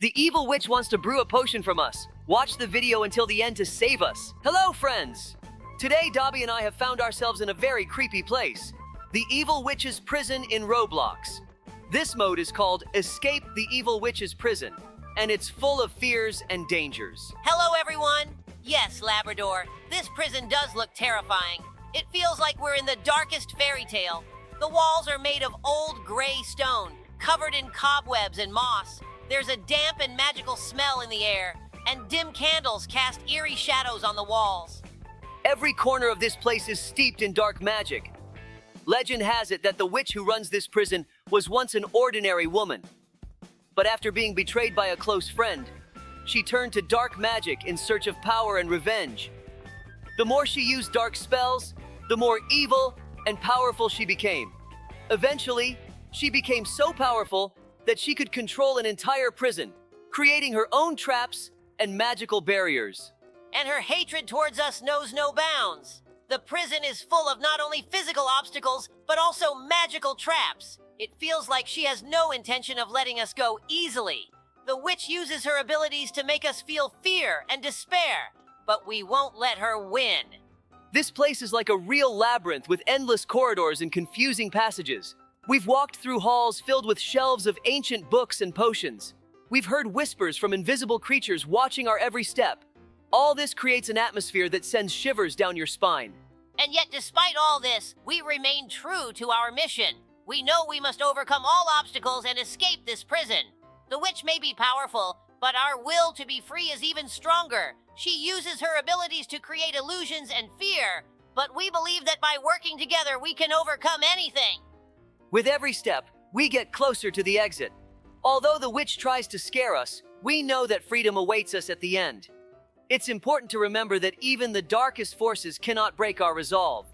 The evil witch wants to brew a potion from us. Watch the video until the end to save us. Hello, friends! Today, Dobie and I have found ourselves in a very creepy place. The Evil Witch's Prison in Roblox. This mode is called Escape the Evil Witch's Prison, and it's full of fears and dangers. Hello, everyone! Yes, Labrador, this prison does look terrifying. It feels like we're in the darkest fairy tale. The walls are made of old gray stone, covered in cobwebs and moss. There's a damp and magical smell in the air, and dim candles cast eerie shadows on the walls. Every corner of this place is steeped in dark magic. Legend has it that the witch who runs this prison was once an ordinary woman. But after being betrayed by a close friend, she turned to dark magic in search of power and revenge. The more she used dark spells, the more evil and powerful she became. Eventually, she became so powerful that she could control an entire prison, creating her own traps and magical barriers. And her hatred towards us knows no bounds. The prison is full of not only physical obstacles, but also magical traps. It feels like she has no intention of letting us go easily. The witch uses her abilities to make us feel fear and despair, but we won't let her win. This place is like a real labyrinth with endless corridors and confusing passages. We've walked through halls filled with shelves of ancient books and potions. We've heard whispers from invisible creatures watching our every step. All this creates an atmosphere that sends shivers down your spine. And yet, despite all this, we remain true to our mission. We know we must overcome all obstacles and escape this prison. The witch may be powerful, but our will to be free is even stronger. She uses her abilities to create illusions and fear, but we believe that by working together, we can overcome anything. With every step, we get closer to the exit. Although the witch tries to scare us, we know that freedom awaits us at the end. It's important to remember that even the darkest forces cannot break our resolve.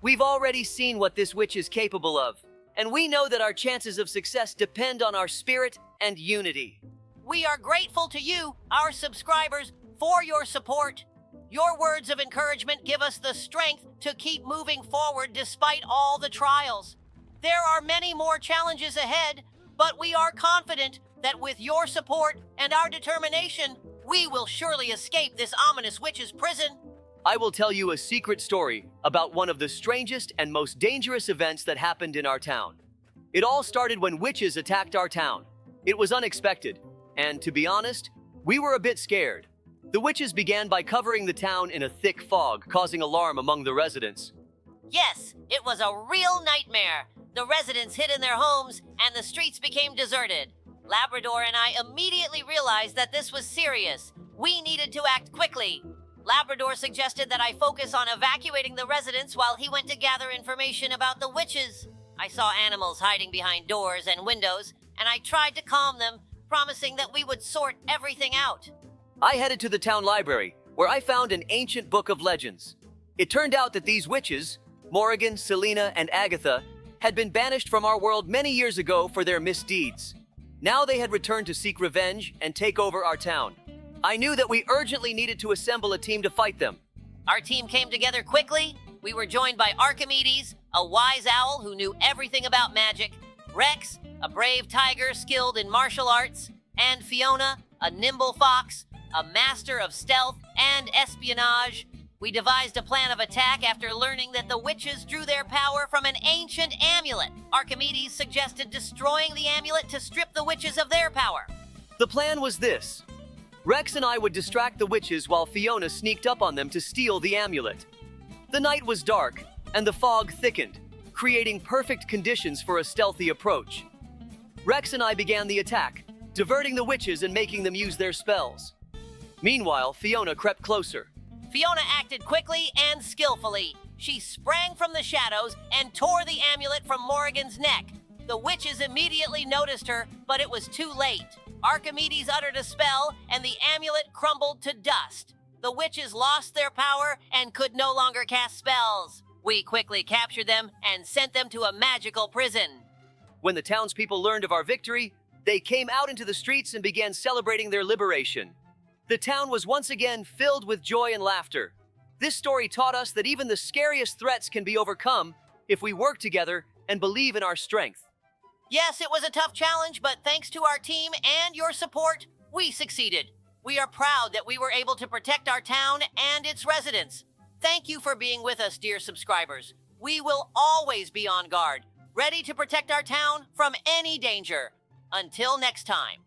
We've already seen what this witch is capable of, and we know that our chances of success depend on our spirit and unity. We are grateful to you, our subscribers, for your support. Your words of encouragement give us the strength to keep moving forward despite all the trials. There are many more challenges ahead, but we are confident that with your support and our determination, we will surely escape this ominous witch's prison. I will tell you a secret story about one of the strangest and most dangerous events that happened in our town. It all started when witches attacked our town. It was unexpected, and to be honest, we were a bit scared. The witches began by covering the town in a thick fog, causing alarm among the residents. Yes, it was a real nightmare. The residents hid in their homes, and the streets became deserted. Labrador and I immediately realized that this was serious. We needed to act quickly. Labrador suggested that I focus on evacuating the residents while he went to gather information about the witches. I saw animals hiding behind doors and windows, and I tried to calm them, promising that we would sort everything out. I headed to the town library, where I found an ancient book of legends. It turned out that these witches, Morrigan, Selena, and Agatha, had been banished from our world many years ago for their misdeeds. Now they had returned to seek revenge and take over our town. I knew that we urgently needed to assemble a team to fight them. Our team came together quickly. We were joined by Archimedes, a wise owl who knew everything about magic, Rex, a brave tiger skilled in martial arts, and Fiona, a nimble fox, a master of stealth and espionage. We devised a plan of attack after learning that the witches drew their power from an ancient amulet. Archimedes suggested destroying the amulet to strip the witches of their power. The plan was this. Rex and I would distract the witches while Fiona sneaked up on them to steal the amulet. The night was dark, and the fog thickened, creating perfect conditions for a stealthy approach. Rex and I began the attack, diverting the witches and making them use their spells. Meanwhile, Fiona crept closer. Fiona acted quickly and skillfully. She sprang from the shadows and tore the amulet from Morrigan's neck. The witches immediately noticed her, but it was too late. Archimedes uttered a spell, and the amulet crumbled to dust. The witches lost their power and could no longer cast spells. We quickly captured them and sent them to a magical prison. When the townspeople learned of our victory, they came out into the streets and began celebrating their liberation. The town was once again filled with joy and laughter. This story taught us that even the scariest threats can be overcome if we work together and believe in our strength. Yes, it was a tough challenge, but thanks to our team and your support, We succeeded. We are proud that we were able to protect our town and its residents. Thank you for being with us, dear subscribers. We will always be on guard, ready to protect our town from any danger. Until next time.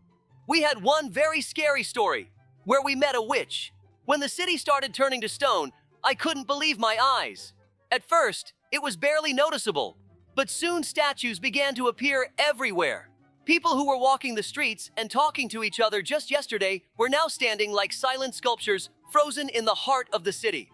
We had one very scary story where we met a witch. When the city started turning to stone, I couldn't believe my eyes. At first, it was barely noticeable, but soon statues began to appear everywhere. People who were walking the streets and talking to each other just yesterday were now standing like silent sculptures frozen in the heart of the city.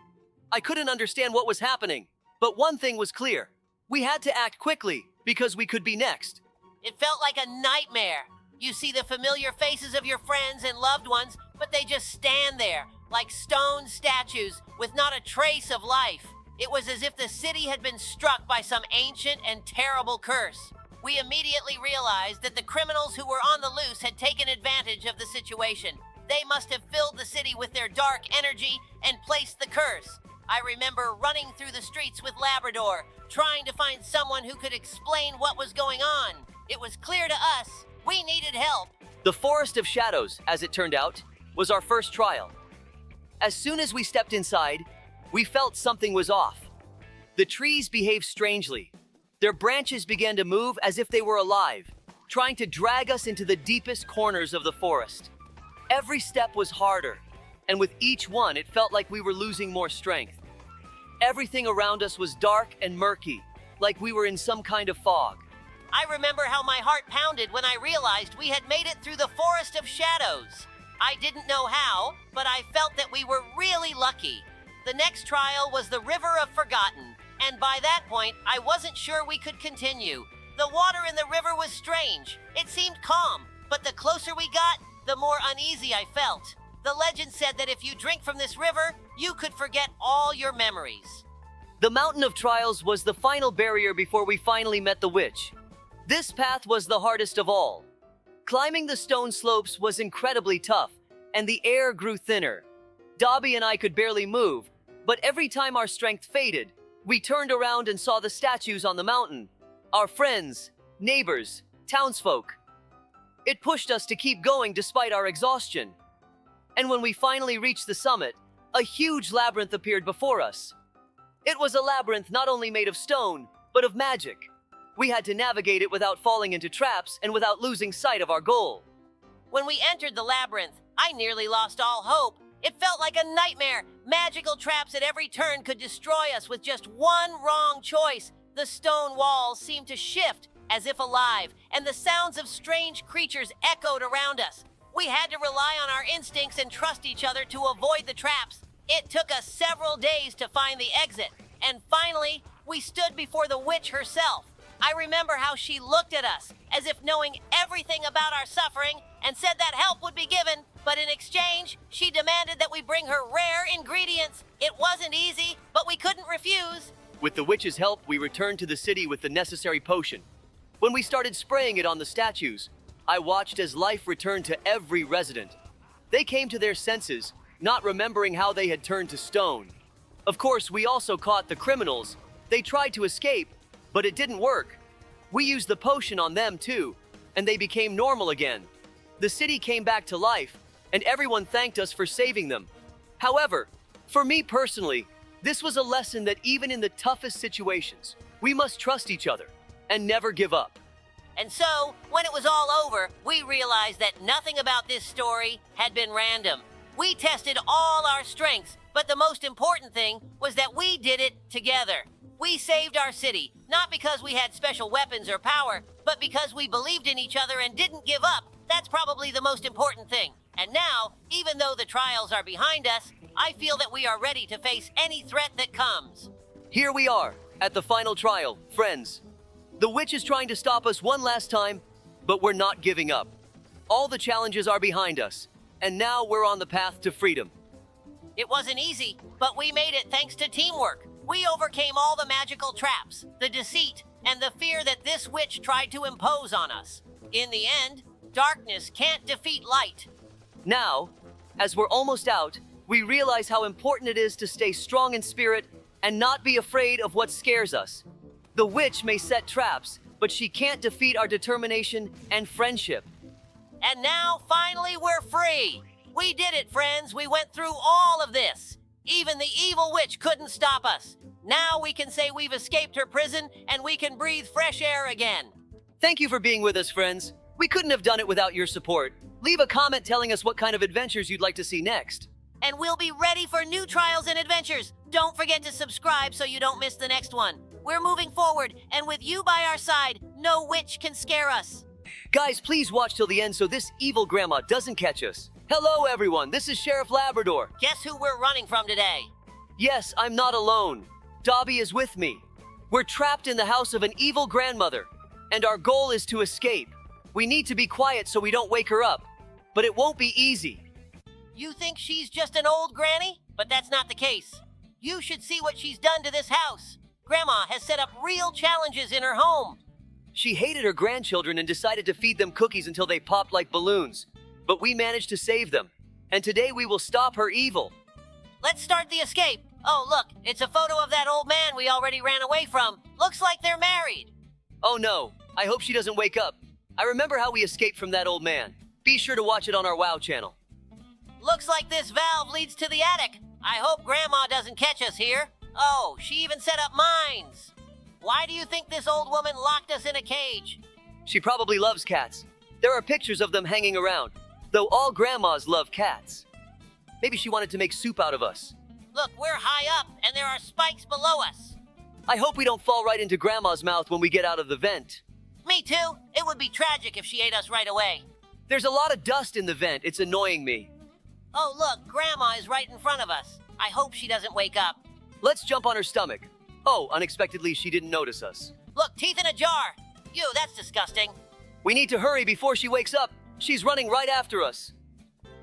I couldn't understand what was happening, but one thing was clear. We had to act quickly because we could be next. It felt like a nightmare. You see the familiar faces of your friends and loved ones, but they just stand there, like stone statues, with not a trace of life. It was as if the city had been struck by some ancient and terrible curse. We immediately realized that the criminals who were on the loose had taken advantage of the situation. They must have filled the city with their dark energy and placed the curse. I remember running through the streets with Labrador, trying to find someone who could explain what was going on. It was clear to us we needed help. The Forest of Shadows, as it turned out, was our first trial. As soon as we stepped inside, we felt something was off. The trees behaved strangely. Their branches began to move as if they were alive, trying to drag us into the deepest corners of the forest. Every step was harder, and with each one, it felt like we were losing more strength. Everything around us was dark and murky, like we were in some kind of fog. I remember how my heart pounded when I realized we had made it through the Forest of Shadows. I didn't know how, but I felt that we were really lucky. The next trial was the River of Forgotten, and by that point, I wasn't sure we could continue. The water in the river was strange. It seemed calm, but the closer we got, the more uneasy I felt. The legend said that if you drink from this river, you could forget all your memories. The Mountain of Trials was the final barrier before we finally met the witch. This path was the hardest of all. Climbing the stone slopes was incredibly tough, and the air grew thinner. Dobie and I could barely move, but every time our strength faded, we turned around and saw the statues on the mountain. Our friends, neighbors, townsfolk. It pushed us to keep going despite our exhaustion. And when we finally reached the summit, a huge labyrinth appeared before us. It was a labyrinth not only made of stone, but of magic. We had to navigate it without falling into traps and without losing sight of our goal. When we entered the labyrinth, I nearly lost all hope. It felt like a nightmare. Magical traps at every turn could destroy us with just one wrong choice. The stone walls seemed to shift as if alive, and the sounds of strange creatures echoed around us. We had to rely on our instincts and trust each other to avoid the traps. It took us several days to find the exit, and finally, we stood before the witch herself. I remember how she looked at us, as if knowing everything about our suffering, and said that help would be given, but in exchange, she demanded that we bring her rare ingredients. It wasn't easy, but we couldn't refuse. With the witch's help, we returned to the city with the necessary potion. When we started spraying it on the statues, I watched as life returned to every resident. They came to their senses, not remembering how they had turned to stone. Of course, we also caught the criminals. They tried to escape, but it didn't work. We used the potion on them too, and they became normal again. The city came back to life, and everyone thanked us for saving them. However, for me personally, this was a lesson that even in the toughest situations, we must trust each other and never give up. And so, when it was all over, we realized that nothing about this story had been random. We tested all our strengths, but the most important thing was that we did it together. We saved our city, not because we had special weapons or power, but because we believed in each other and didn't give up. That's probably the most important thing. And now, even though the trials are behind us, I feel that we are ready to face any threat that comes. Here we are, at the final trial, friends. The witch is trying to stop us one last time, but we're not giving up. All the challenges are behind us, and now we're on the path to freedom. It wasn't easy, but we made it thanks to teamwork. We overcame all the magical traps, the deceit, and the fear that this witch tried to impose on us. In the end, darkness can't defeat light. Now, as we're almost out, we realize how important it is to stay strong in spirit and not be afraid of what scares us. The witch may set traps, but she can't defeat our determination and friendship. And now, finally, we're free. We did it, friends. We went through all of this. Even the evil witch couldn't stop us. Now we can say we've escaped her prison and we can breathe fresh air again. Thank you for being with us, friends. We couldn't have done it without your support. Leave a comment telling us what kind of adventures you'd like to see next. And we'll be ready for new trials and adventures. Don't forget to subscribe so you don't miss the next one. We're moving forward, and with you by our side, no witch can scare us. Guys, please watch till the end so this evil grandma doesn't catch us. Hello, everyone. This is Sheriff Labrador. Guess who we're running from today? Yes, I'm not alone. Dobie is with me. We're trapped in the house of an evil grandmother, and our goal is to escape. We need to be quiet so we don't wake her up, but it won't be easy. You think she's just an old granny? But that's not the case. You should see what she's done to this house. Grandma has set up real challenges in her home. She hated her grandchildren and decided to feed them cookies until they popped like balloons. But we managed to save them, and today we will stop her evil. Let's start the escape. Oh, look, it's a photo of that old man we already ran away from. Looks like they're married. Oh no, I hope she doesn't wake up. I remember how we escaped from that old man. Be sure to watch it on our WoW channel. Looks like this valve leads to the attic. I hope Grandma doesn't catch us here. Oh, she even set up mines. Why do you think this old woman locked us in a cage? She probably loves cats. There are pictures of them hanging around, though all grandmas love cats. Maybe she wanted to make soup out of us. Look, we're high up, and there are spikes below us. I hope we don't fall right into Grandma's mouth when we get out of the vent. Me too. It would be tragic if she ate us right away. There's a lot of dust in the vent. It's annoying me. Oh, look, Grandma is right in front of us. I hope she doesn't wake up. Let's jump on her stomach. Oh, unexpectedly, she didn't notice us. Look, teeth in a jar. Ew, that's disgusting. We need to hurry before she wakes up. She's running right after us.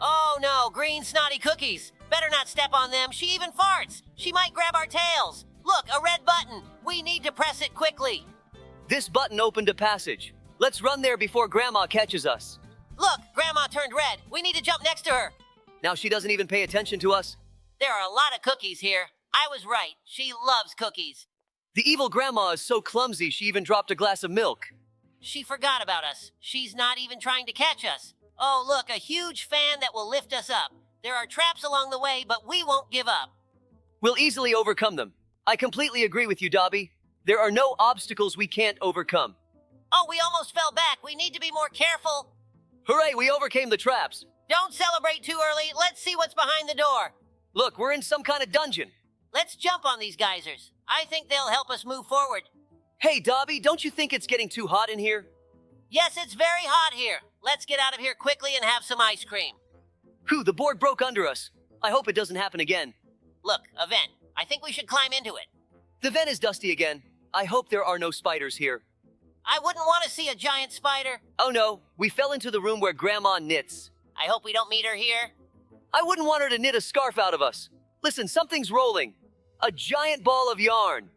Oh no, green snotty cookies. Better not step on them. She even farts. She might grab our tails. Look, a red button. We need to press it quickly. This button opened a passage. Let's run there before Grandma catches us. Look, Grandma turned red. We need to jump next to her. Now she doesn't even pay attention to us. There are a lot of cookies here. I was right. She loves cookies. The evil grandma is so clumsy she even dropped a glass of milk. She forgot about us. She's not even trying to catch us. Oh, look, a huge fan that will lift us up. There are traps along the way, but we won't give up. We'll easily overcome them. I completely agree with you, Dobie. There are no obstacles we can't overcome. Oh, we almost fell back. We need to be more careful. Hooray, we overcame the traps. Don't celebrate too early. Let's see what's behind the door. Look, we're in some kind of dungeon. Let's jump on these geysers. I think they'll help us move forward. Hey, Dobie, don't you think it's getting too hot in here? Yes, it's very hot here. Let's get out of here quickly and have some ice cream. Whew, the board broke under us. I hope it doesn't happen again. Look, a vent. I think we should climb into it. The vent is dusty again. I hope there are no spiders here. I wouldn't want to see a giant spider. Oh no, we fell into the room where Grandma knits. I hope we don't meet her here. I wouldn't want her to knit a scarf out of us. Listen, something's rolling. A giant ball of yarn.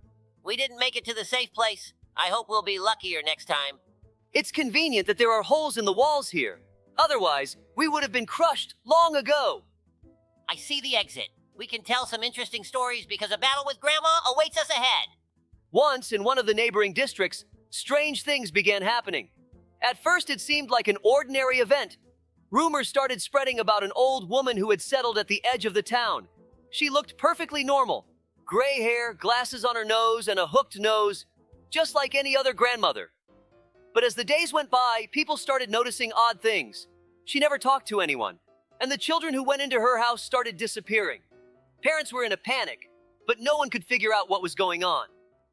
We didn't make it to the safe place. I hope we'll be luckier next time. It's convenient that there are holes in the walls here. Otherwise, we would have been crushed long ago. I see the exit. We can tell some interesting stories because a battle with Grandma awaits us ahead. Once, in one of the neighboring districts, strange things began happening. At first, it seemed like an ordinary event. Rumors started spreading about an old woman who had settled at the edge of the town. She looked perfectly normal. Gray hair, glasses on her nose, and a hooked nose, just like any other grandmother. But as the days went by, people started noticing odd things. She never talked to anyone, and the children who went into her house started disappearing. Parents were in a panic, but no one could figure out what was going on.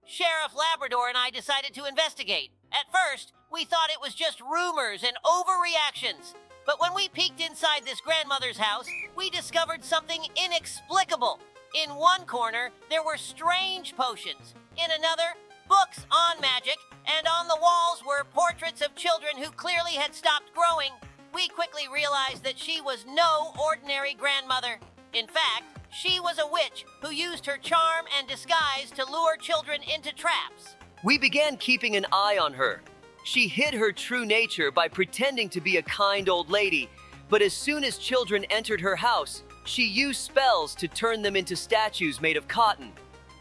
Sheriff Labrador and I decided to investigate. At first, we thought it was just rumors and overreactions. But when we peeked inside this grandmother's house, we discovered something inexplicable. In one corner, there were strange potions. In another, books on magic. And on the walls were portraits of children who clearly had stopped growing. We quickly realized that she was no ordinary grandmother. In fact, she was a witch who used her charm and disguise to lure children into traps. We began keeping an eye on her. She hid her true nature by pretending to be a kind old lady, but as soon as children entered her house, she used spells to turn them into statues made of cotton.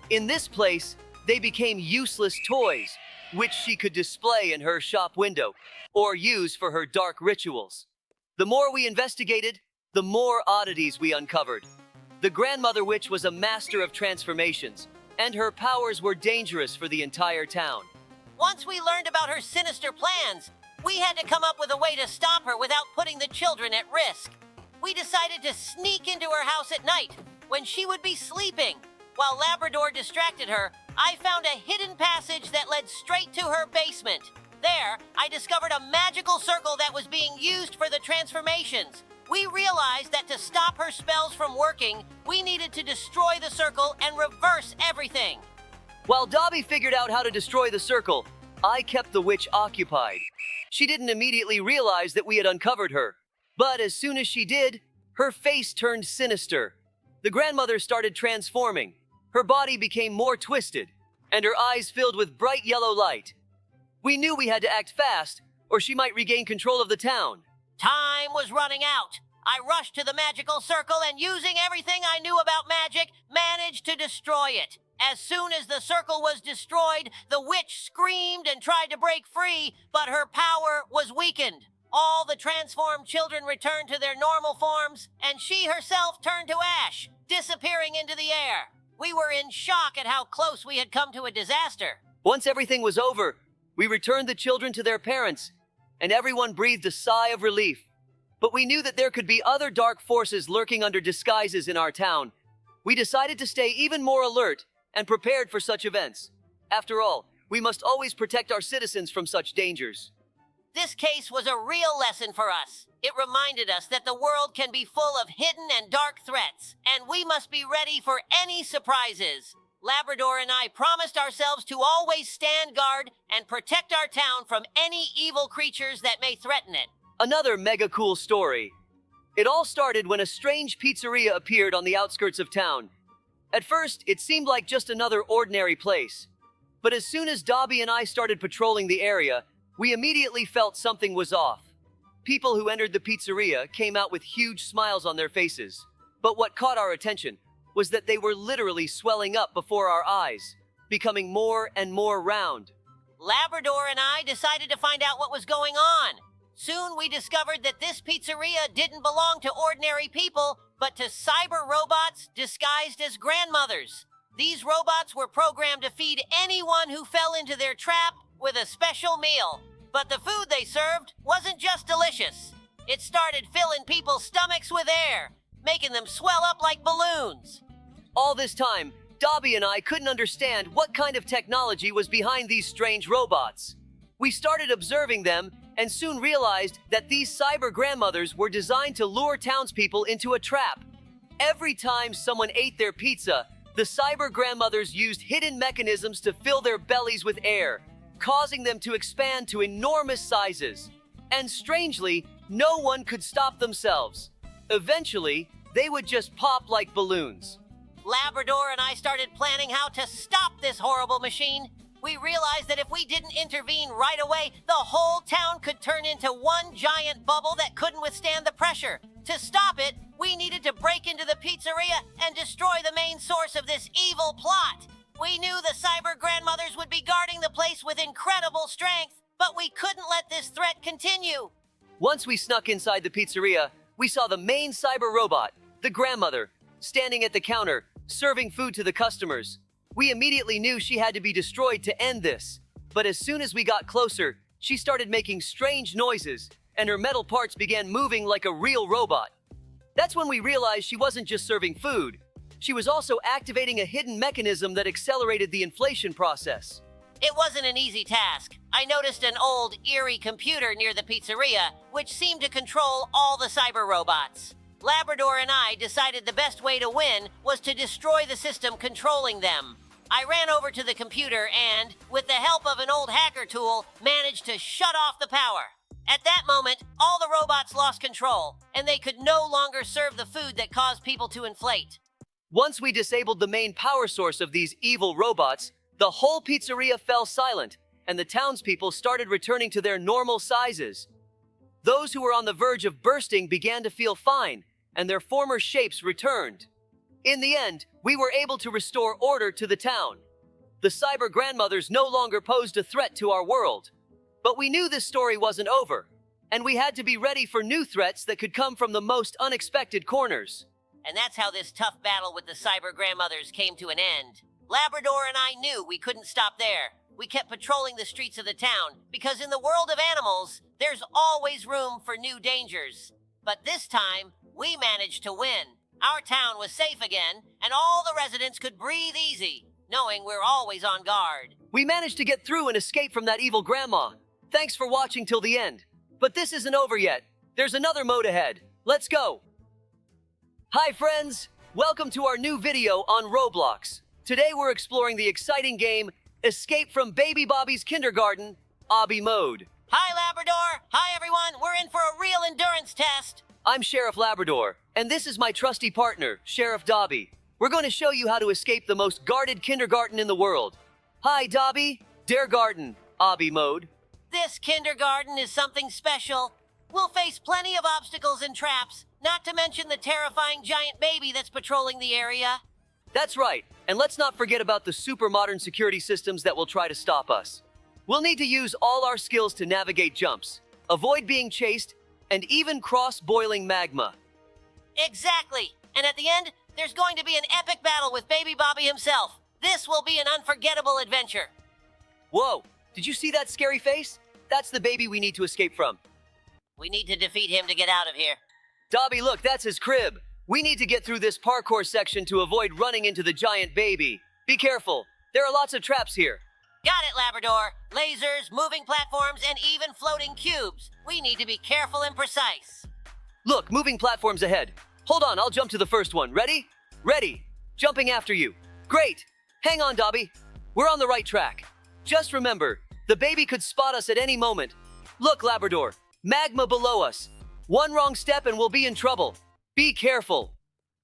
In this place, they became useless toys, which she could display in her shop window or use for her dark rituals. The more we investigated, the more oddities we uncovered. The grandmother witch was a master of transformations, and her powers were dangerous for the entire town. Once we learned about her sinister plans, we had to come up with a way to stop her without putting the children at risk. We decided to sneak into her house at night when she would be sleeping. While Labrador distracted her, I found a hidden passage that led straight to her basement. There, I discovered a magical circle that was being used for the transformations. We realized that to stop her spells from working, we needed to destroy the circle and reverse everything. While Dobie figured out how to destroy the circle, I kept the witch occupied. She didn't immediately realize that we had uncovered her. But as soon as she did, her face turned sinister. The grandmother started transforming. Her body became more twisted, and her eyes filled with bright yellow light. We knew we had to act fast, or she might regain control of the town. Time was running out. I rushed to the magical circle and, using everything I knew about magic, managed to destroy it. As soon as the circle was destroyed, the witch screamed and tried to break free, but her power was weakened. All the transformed children returned to their normal forms, and she herself turned to ash, disappearing into the air. We were in shock at how close we had come to a disaster. Once everything was over, we returned the children to their parents, and everyone breathed a sigh of relief. But we knew that there could be other dark forces lurking under disguises in our town. We decided to stay even more alert and prepared for such events. After all, we must always protect our citizens from such dangers. This case was a real lesson for us. It reminded us that the world can be full of hidden and dark threats, and we must be ready for any surprises. Labrador and I promised ourselves to always stand guard and protect our town from any evil creatures that may threaten it. Another mega cool story. It all started when a strange pizzeria appeared on the outskirts of town. At first, it seemed like just another ordinary place. But as soon as Dobie and I started patrolling the area, we immediately felt something was off. People who entered the pizzeria came out with huge smiles on their faces. But what caught our attention was that they were literally swelling up before our eyes, becoming more and more round. Labrador and I decided to find out what was going on. Soon we discovered that this pizzeria didn't belong to ordinary people, but to cyber robots disguised as grandmothers. These robots were programmed to feed anyone who fell into their trap with a special meal. But the food they served wasn't just delicious. It started filling people's stomachs with air, making them swell up like balloons. All this time, Dobie and I couldn't understand what kind of technology was behind these strange robots. We started observing them and soon realized that these cyber grandmothers were designed to lure townspeople into a trap. Every time someone ate their pizza, the cyber grandmothers used hidden mechanisms to fill their bellies with air, causing them to expand to enormous sizes. And strangely, no one could stop themselves. Eventually, they would just pop like balloons. Labrador and I started planning how to stop this horrible machine. We realized that if we didn't intervene right away, the whole town could turn into one giant bubble that couldn't withstand the pressure. To stop it, we needed to break into the pizzeria and destroy the main source of this evil plot. We knew the cyber grandmothers would be guarding the place with incredible strength, but we couldn't let this threat continue. Once we snuck inside the pizzeria, we saw the main cyber robot, the grandmother, standing at the counter, serving food to the customers. We immediately knew she had to be destroyed to end this. But as soon as we got closer, she started making strange noises, and her metal parts began moving like a real robot. That's when we realized she wasn't just serving food. She was also activating a hidden mechanism that accelerated the inflation process. It wasn't an easy task. I noticed an old, eerie computer near the pizzeria, which seemed to control all the cyber robots. Labrador and I decided the best way to win was to destroy the system controlling them. I ran over to the computer and, with the help of an old hacker tool, managed to shut off the power. At that moment, all the robots lost control, and they could no longer serve the food that caused people to inflate. Once we disabled the main power source of these evil robots, the whole pizzeria fell silent, and the townspeople started returning to their normal sizes. Those who were on the verge of bursting began to feel fine, and their former shapes returned. In the end, we were able to restore order to the town. The cyber grandmothers no longer posed a threat to our world. But we knew this story wasn't over. and we had to be ready for new threats that could come from the most unexpected corners. And that's how this tough battle with the cyber grandmothers came to an end. Labrador and I knew we couldn't stop there. We kept patrolling the streets of the town, because in the world of animals, there's always room for new dangers. But this time, we managed to win. Our town was safe again, and all the residents could breathe easy, knowing we're always on guard. We managed to get through and escape from that evil grandma. Thanks for watching till the end. But this isn't over yet. There's another mode ahead. Let's go. Hi friends, welcome to our new video on Roblox. Today we're exploring the exciting game, Escape from Baby Bobby's Kindergarten, Obby Mode. Hi Labrador! Hi everyone! We're in for a real endurance test! I'm Sheriff Labrador, and this is my trusty partner, Sheriff Dobie. We're going to show you how to escape the most guarded kindergarten in the world. Hi Dobie, Dare Garden, Obby Mode. This kindergarten is something special. We'll face plenty of obstacles and traps, not to mention the terrifying giant baby that's patrolling the area. That's right, and let's not forget about the super modern security systems that will try to stop us. We'll need to use all our skills to navigate jumps, avoid being chased, and even cross boiling magma. Exactly, and at the end, there's going to be an epic battle with Baby Bobby himself. This will be an unforgettable adventure. Whoa, did you see that scary face? That's the baby we need to escape from. We need to defeat him to get out of here. Dobby, look, that's his crib. We need to get through this parkour section to avoid running into the giant baby. Be careful. There are lots of traps here. Got it, Labrador. Lasers, moving platforms, and even floating cubes. We need to be careful and precise. Look, moving platforms ahead. Hold on, I'll jump to the first one. Ready? Ready. Jumping after you. Great. Hang on, Dobby. We're on the right track. Just remember, the baby could spot us at any moment. Look, Labrador. Magma below us. One wrong step and we'll be in trouble. Be careful.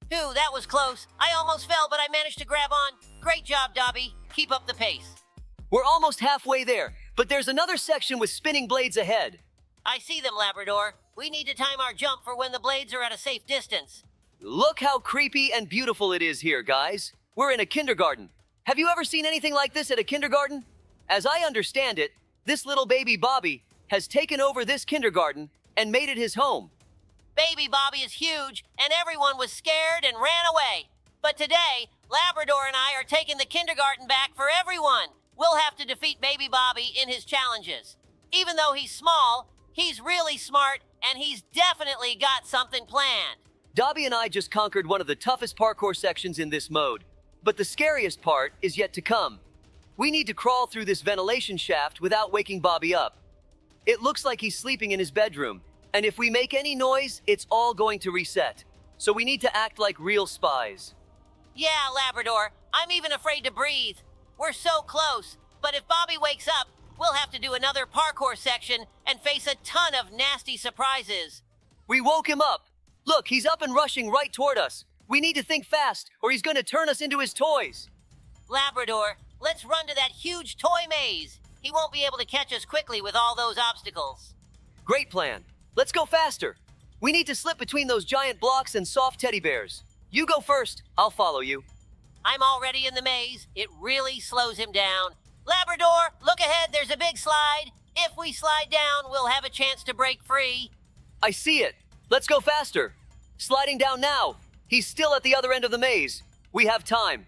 Phew, that was close. I almost fell, but I managed to grab on. Great job, Dobby. Keep up the pace. We're almost halfway there, but there's another section with spinning blades ahead. I see them, Labrador. We need to time our jump for when the blades are at a safe distance. Look how creepy and beautiful it is here, guys. We're in a kindergarten. Have you ever seen anything like this at a kindergarten? As I understand it, this little baby Bobby has taken over this kindergarten and made it his home. Baby Bobby is huge, and everyone was scared and ran away. But today, Labrador and I are taking the kindergarten back for everyone. We'll have to defeat Baby Bobby in his challenges. Even though he's small, he's really smart, and he's definitely got something planned. Dobby and I just conquered one of the toughest parkour sections in this mode. But the scariest part is yet to come. We need to crawl through this ventilation shaft without waking Bobby up. It looks like he's sleeping in his bedroom, and if we make any noise, it's all going to reset. So we need to act like real spies. Yeah, Labrador, I'm even afraid to breathe. We're so close, but if Bobby wakes up, we'll have to do another parkour section and face a ton of nasty surprises. We woke him up. Look, he's up and rushing right toward us. We need to think fast, or he's going to turn us into his toys. Labrador, let's run to that huge toy maze. He won't be able to catch us quickly with all those obstacles. Great plan. Let's go faster. We need to slip between those giant blocks and soft teddy bears. You go first. I'll follow you. I'm already in the maze. It really slows him down. Labrador, look ahead. There's a big slide. If we slide down, we'll have a chance to break free. I see it. Let's go faster. Sliding down now. He's still at the other end of the maze. We have time.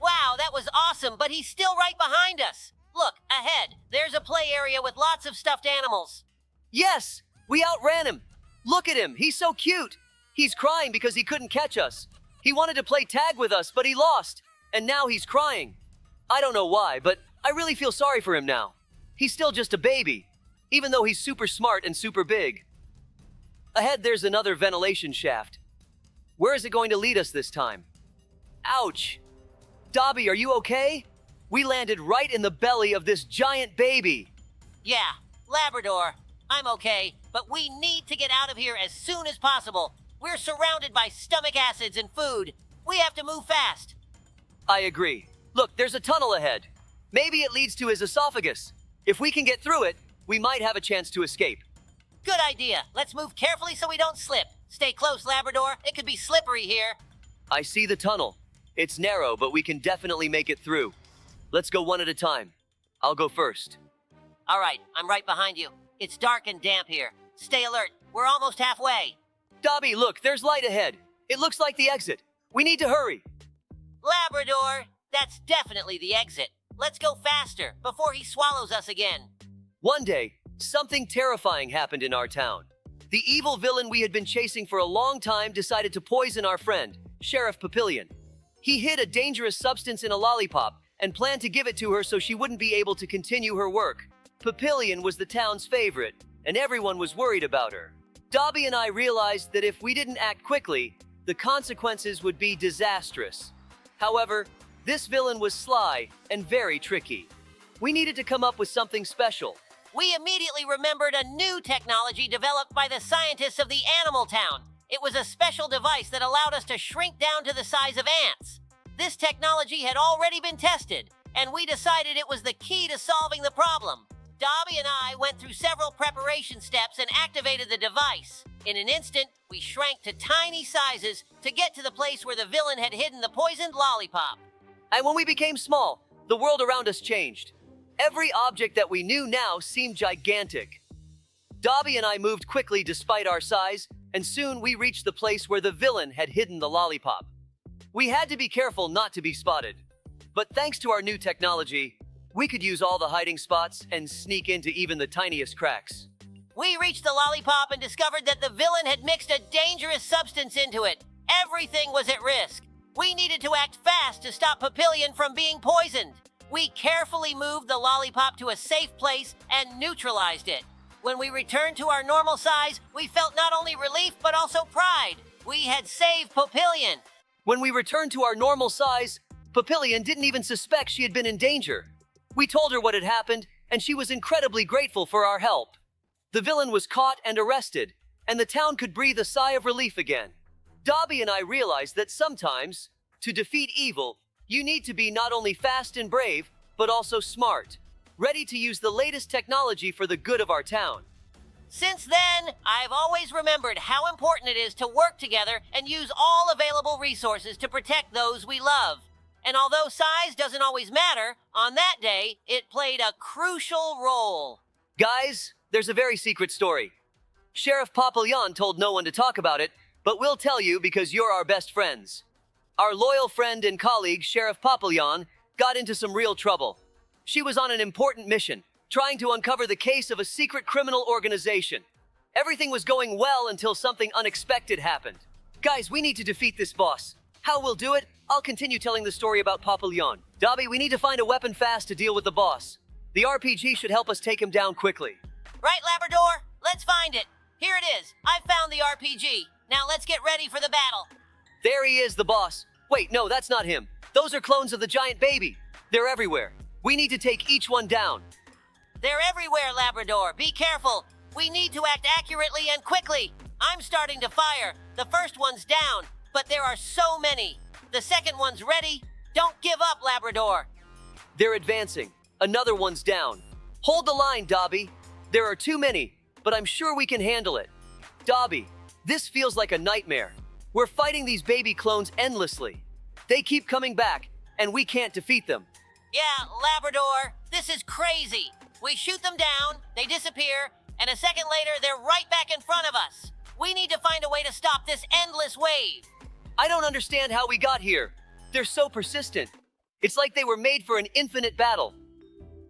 Wow, that was awesome, but he's still right behind us. Look, ahead. There's a play area with lots of stuffed animals. Yes! We outran him. Look at him. He's so cute. He's crying because he couldn't catch us. He wanted to play tag with us, but he lost. And now he's crying. I don't know why, but I really feel sorry for him now. He's still just a baby, even though he's super smart and super big. Ahead, there's another ventilation shaft. Where is it going to lead us this time? Ouch! Dobby, are you okay? We landed right in the belly of this giant baby. Yeah, Labrador, I'm okay, but we need to get out of here as soon as possible. We're surrounded by stomach acids and food. We have to move fast. I agree. Look, there's a tunnel ahead. Maybe it leads to his esophagus. If we can get through it, we might have a chance to escape. Good idea. Let's move carefully so we don't slip. Stay close, Labrador. It could be slippery here. I see the tunnel. It's narrow, but we can definitely make it through. Let's go one at a time. I'll go first. All right, I'm right behind you. It's dark and damp here. Stay alert. We're almost halfway. Dobie, look, there's light ahead. It looks like the exit. We need to hurry. Labrador, that's definitely the exit. Let's go faster before he swallows us again. One day, something terrifying happened in our town. The evil villain we had been chasing for a long time decided to poison our friend, Sheriff Papillion. He hid a dangerous substance in a lollipop and planned to give it to her so she wouldn't be able to continue her work. Papillion was the town's favorite, and everyone was worried about her. Dobie and I realized that if we didn't act quickly, the consequences would be disastrous. However, this villain was sly and very tricky. We needed to come up with something special. We immediately remembered a new technology developed by the scientists of the Animal Town. It was a special device that allowed us to shrink down to the size of ants. This technology had already been tested, and we decided it was the key to solving the problem. Dobie and I went through several preparation steps and activated the device. In an instant, we shrank to tiny sizes to get to the place where the villain had hidden the poisoned lollipop. And when we became small, the world around us changed. Every object that we knew now seemed gigantic. Dobie and I moved quickly despite our size, and soon we reached the place where the villain had hidden the lollipop. We had to be careful not to be spotted. But thanks to our new technology, we could use all the hiding spots and sneak into even the tiniest cracks. We reached the lollipop and discovered that the villain had mixed a dangerous substance into it. Everything was at risk. We needed to act fast to stop Papillion from being poisoned. We carefully moved the lollipop to a safe place and neutralized it. When we returned to our normal size, we felt not only relief but also pride. We had saved Papillion. When we returned to our normal size, Papillion didn't even suspect she had been in danger. We told her what had happened, and she was incredibly grateful for our help. The villain was caught and arrested, and the town could breathe a sigh of relief again. Dobie and I realized that sometimes, to defeat evil, you need to be not only fast and brave, but also smart, ready to use the latest technology for the good of our town. Since then, I've always remembered how important it is to work together and use all available resources to protect those we love. And although size doesn't always matter, on that day, it played a crucial role. Guys, there's a very secret story. Sheriff Papillon told no one to talk about it, but we'll tell you because you're our best friends. Our loyal friend and colleague, Sheriff Papillon, got into some real trouble. She was on an important mission, trying to uncover the case of a secret criminal organization. Everything was going well until something unexpected happened. Guys, we need to defeat this boss. How we'll do it? I'll continue telling the story about Papillon. Dobie, we need to find a weapon fast to deal with the boss. The RPG should help us take him down quickly. Right, Labrador? Let's find it. Here it is. I've found the RPG. Now let's get ready for the battle. There he is, the boss. Wait, no, that's not him. Those are clones of the giant baby. They're everywhere. We need to take each one down. They're everywhere, Labrador. Be careful. We need to act accurately and quickly. I'm starting to fire. The first one's down, but there are so many. The second one's ready. Don't give up, Labrador. They're advancing. Another one's down. Hold the line, Dobie. There are too many, but I'm sure we can handle it. Dobie, this feels like a nightmare. We're fighting these baby clones endlessly. They keep coming back, and we can't defeat them. Yeah, Labrador, this is crazy. We shoot them down, they disappear, and a second later, they're right back in front of us. We need to find a way to stop this endless wave. I don't understand how we got here. They're so persistent. It's like they were made for an infinite battle.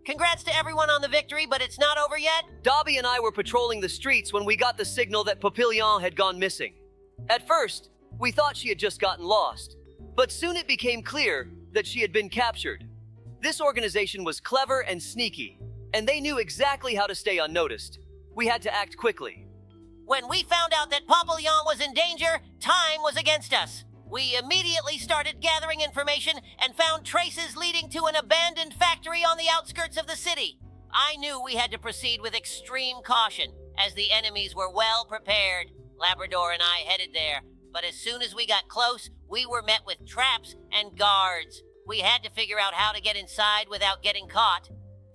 Congrats to everyone on the victory, but it's not over yet. Dobie and I were patrolling the streets when we got the signal that Papillon had gone missing. At first, we thought she had just gotten lost, but soon it became clear that she had been captured. This organization was clever and sneaky, and they knew exactly how to stay unnoticed. We had to act quickly. When we found out that Papillon was in danger, time was against us. We immediately started gathering information and found traces leading to an abandoned factory on the outskirts of the city. I knew we had to proceed with extreme caution, as the enemies were well prepared. Labrador and I headed there, but as soon as we got close, we were met with traps and guards. We had to figure out how to get inside without getting caught.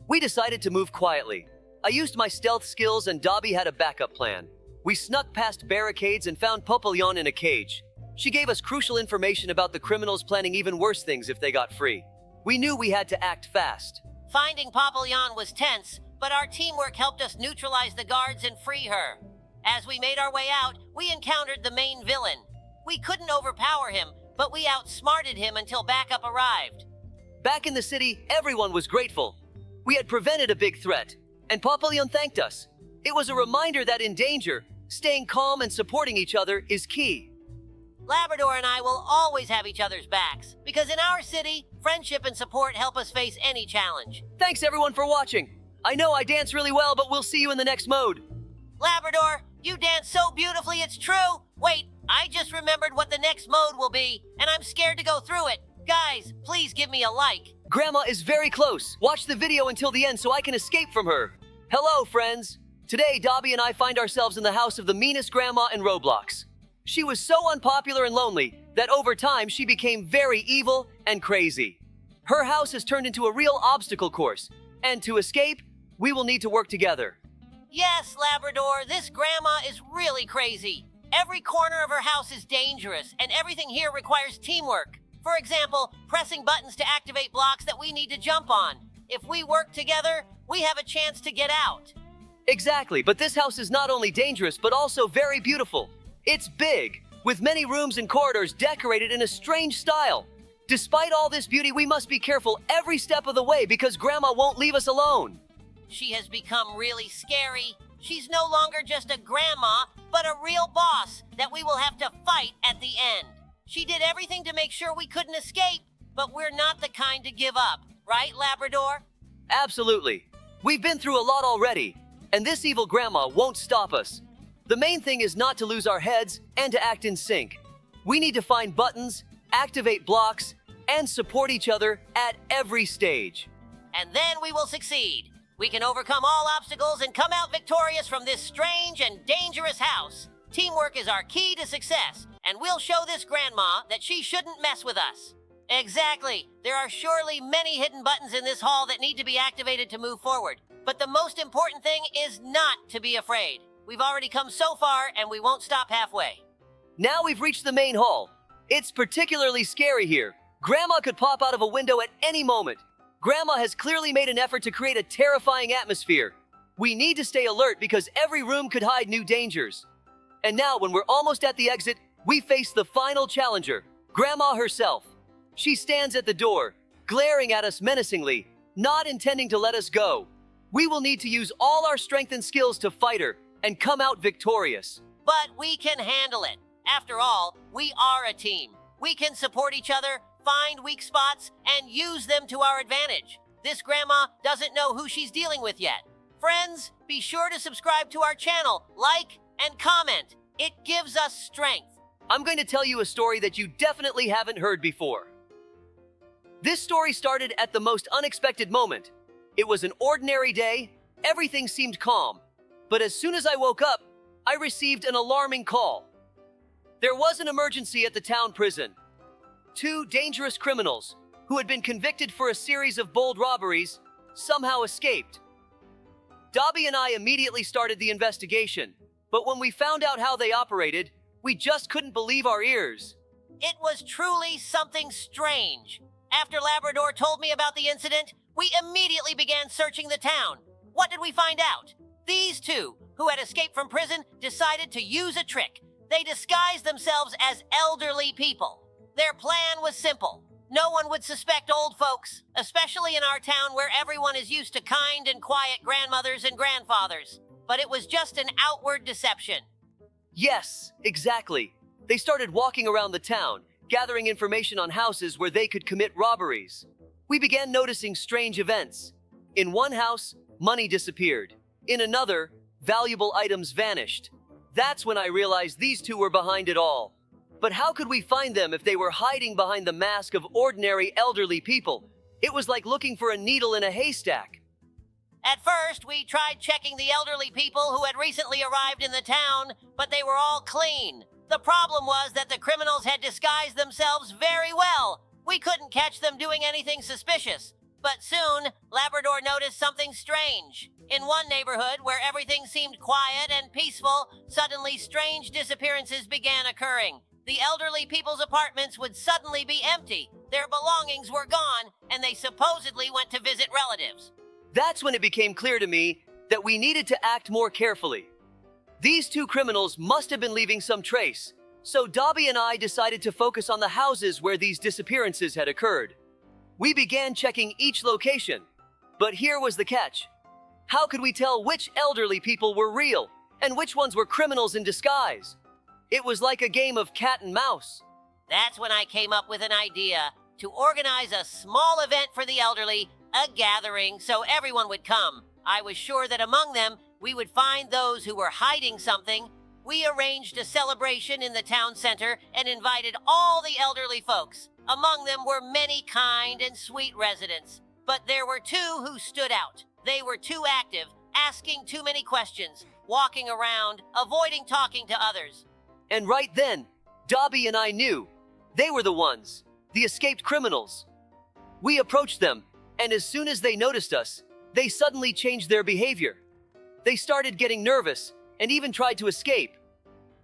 We decided to move quietly. I used my stealth skills and Dobie had a backup plan. We snuck past barricades and found Papillon in a cage. She gave us crucial information about the criminals planning even worse things if they got free. We knew we had to act fast. Finding Papillon was tense, but our teamwork helped us neutralize the guards and free her. As we made our way out, we encountered the main villain. We couldn't overpower him, but we outsmarted him until backup arrived. Back in the city, everyone was grateful. We had prevented a big threat, and Papillon thanked us. It was a reminder that in danger, staying calm and supporting each other is key. Labrador and I will always have each other's backs, because in our city, friendship and support help us face any challenge. Thanks everyone for watching. I know I dance really well, but we'll see you in the next mode. Labrador, you dance so beautifully, it's true. Wait, I just remembered what the next mode will be, and I'm scared to go through it. Guys, please give me a like. Grandma is very close. Watch the video until the end so I can escape from her. Hello, friends. Today, Dobie and I find ourselves in the house of the meanest grandma in Roblox. She was so unpopular and lonely that over time she became very evil and crazy. Her house has turned into a real obstacle course, and to escape, we will need to work together. Yes, Labrador, this grandma is really crazy. Every corner of her house is dangerous, and everything here requires teamwork. For example, pressing buttons to activate blocks that we need to jump on. If we work together, we have a chance to get out. Exactly, but this house is not only dangerous, but also very beautiful. It's big, with many rooms and corridors decorated in a strange style. Despite all this beauty, we must be careful every step of the way because Grandma won't leave us alone. She has become really scary. She's no longer just a grandma, but a real boss that we will have to fight at the end. She did everything to make sure we couldn't escape, but we're not the kind to give up, right, Labrador? Absolutely. We've been through a lot already, and this evil grandma won't stop us. The main thing is not to lose our heads and to act in sync. We need to find buttons, activate blocks, and support each other at every stage. And then we will succeed. We can overcome all obstacles and come out victorious from this strange and dangerous house. Teamwork is our key to success, and we'll show this grandma that she shouldn't mess with us. Exactly. There are surely many hidden buttons in this hall that need to be activated to move forward. But the most important thing is not to be afraid. We've already come so far, and we won't stop halfway. Now we've reached the main hall. It's particularly scary here. Grandma could pop out of a window at any moment. Grandma has clearly made an effort to create a terrifying atmosphere. We need to stay alert because every room could hide new dangers. And now, when we're almost at the exit, we face the final challenger, Grandma herself. She stands at the door, glaring at us menacingly, not intending to let us go. We will need to use all our strength and skills to fight her and come out victorious. But we can handle it. After all, we are a team. We can support each other, find weak spots, and use them to our advantage. This grandma doesn't know who she's dealing with yet. Friends, be sure to subscribe to our channel, like, and comment. It gives us strength. I'm going to tell you a story that you definitely haven't heard before. This story started at the most unexpected moment. It was an ordinary day, everything seemed calm. But as soon as I woke up, I received an alarming call. There was an emergency at the town prison. 2 dangerous criminals, who had been convicted for a series of bold robberies, somehow escaped. Dobie and I immediately started the investigation, but when we found out how they operated, we just couldn't believe our ears. It was truly something strange. After Labrador told me about the incident, we immediately began searching the town. What did we find out? These 2, who had escaped from prison, decided to use a trick. They disguised themselves as elderly people. Their plan was simple. No one would suspect old folks, especially in our town where everyone is used to kind and quiet grandmothers and grandfathers. But it was just an outward deception. Yes, exactly. They started walking around the town, gathering information on houses where they could commit robberies. We began noticing strange events. In one house, money disappeared. In another, valuable items vanished. That's when I realized these 2 were behind it all. But how could we find them if they were hiding behind the mask of ordinary elderly people? It was like looking for a needle in a haystack. At first, we tried checking the elderly people who had recently arrived in the town, but they were all clean. The problem was that the criminals had disguised themselves very well. We couldn't catch them doing anything suspicious. But soon, Labrador noticed something strange. In one neighborhood, where everything seemed quiet and peaceful, suddenly strange disappearances began occurring. The elderly people's apartments would suddenly be empty. Their belongings were gone, and they supposedly went to visit relatives. That's when it became clear to me that we needed to act more carefully. These two criminals must have been leaving some trace, so Dobie and I decided to focus on the houses where these disappearances had occurred. We began checking each location, but here was the catch. How could we tell which elderly people were real and which ones were criminals in disguise? It was like a game of cat and mouse. That's when I came up with an idea to organize a small event for the elderly, a gathering, so everyone would come. I was sure that among them, we would find those who were hiding something. We arranged a celebration in the town center and invited all the elderly folks. Among them were many kind and sweet residents, but there were two who stood out. They were too active, asking too many questions, walking around, avoiding talking to others. And right then, Dobie and I knew they were the ones, the escaped criminals. We approached them, and as soon as they noticed us, they suddenly changed their behavior. They started getting nervous and even tried to escape.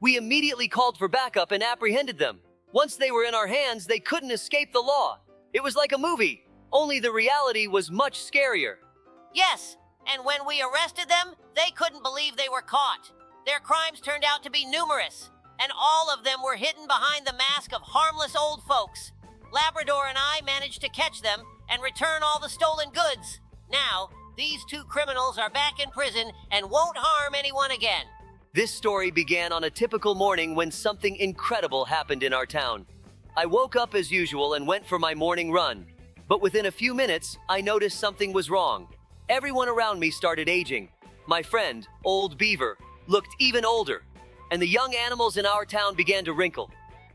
We immediately called for backup and apprehended them. Once they were in our hands, they couldn't escape the law. It was like a movie, only the reality was much scarier. Yes, and when we arrested them, they couldn't believe they were caught. Their crimes turned out to be numerous, and all of them were hidden behind the mask of harmless old folks. Labrador and I managed to catch them and return all the stolen goods. Now, these two criminals are back in prison and won't harm anyone again. This story began on a typical morning when something incredible happened in our town. I woke up as usual and went for my morning run. But within a few minutes, I noticed something was wrong. Everyone around me started aging. My friend, Old Beaver, looked even older, and the young animals in our town began to wrinkle.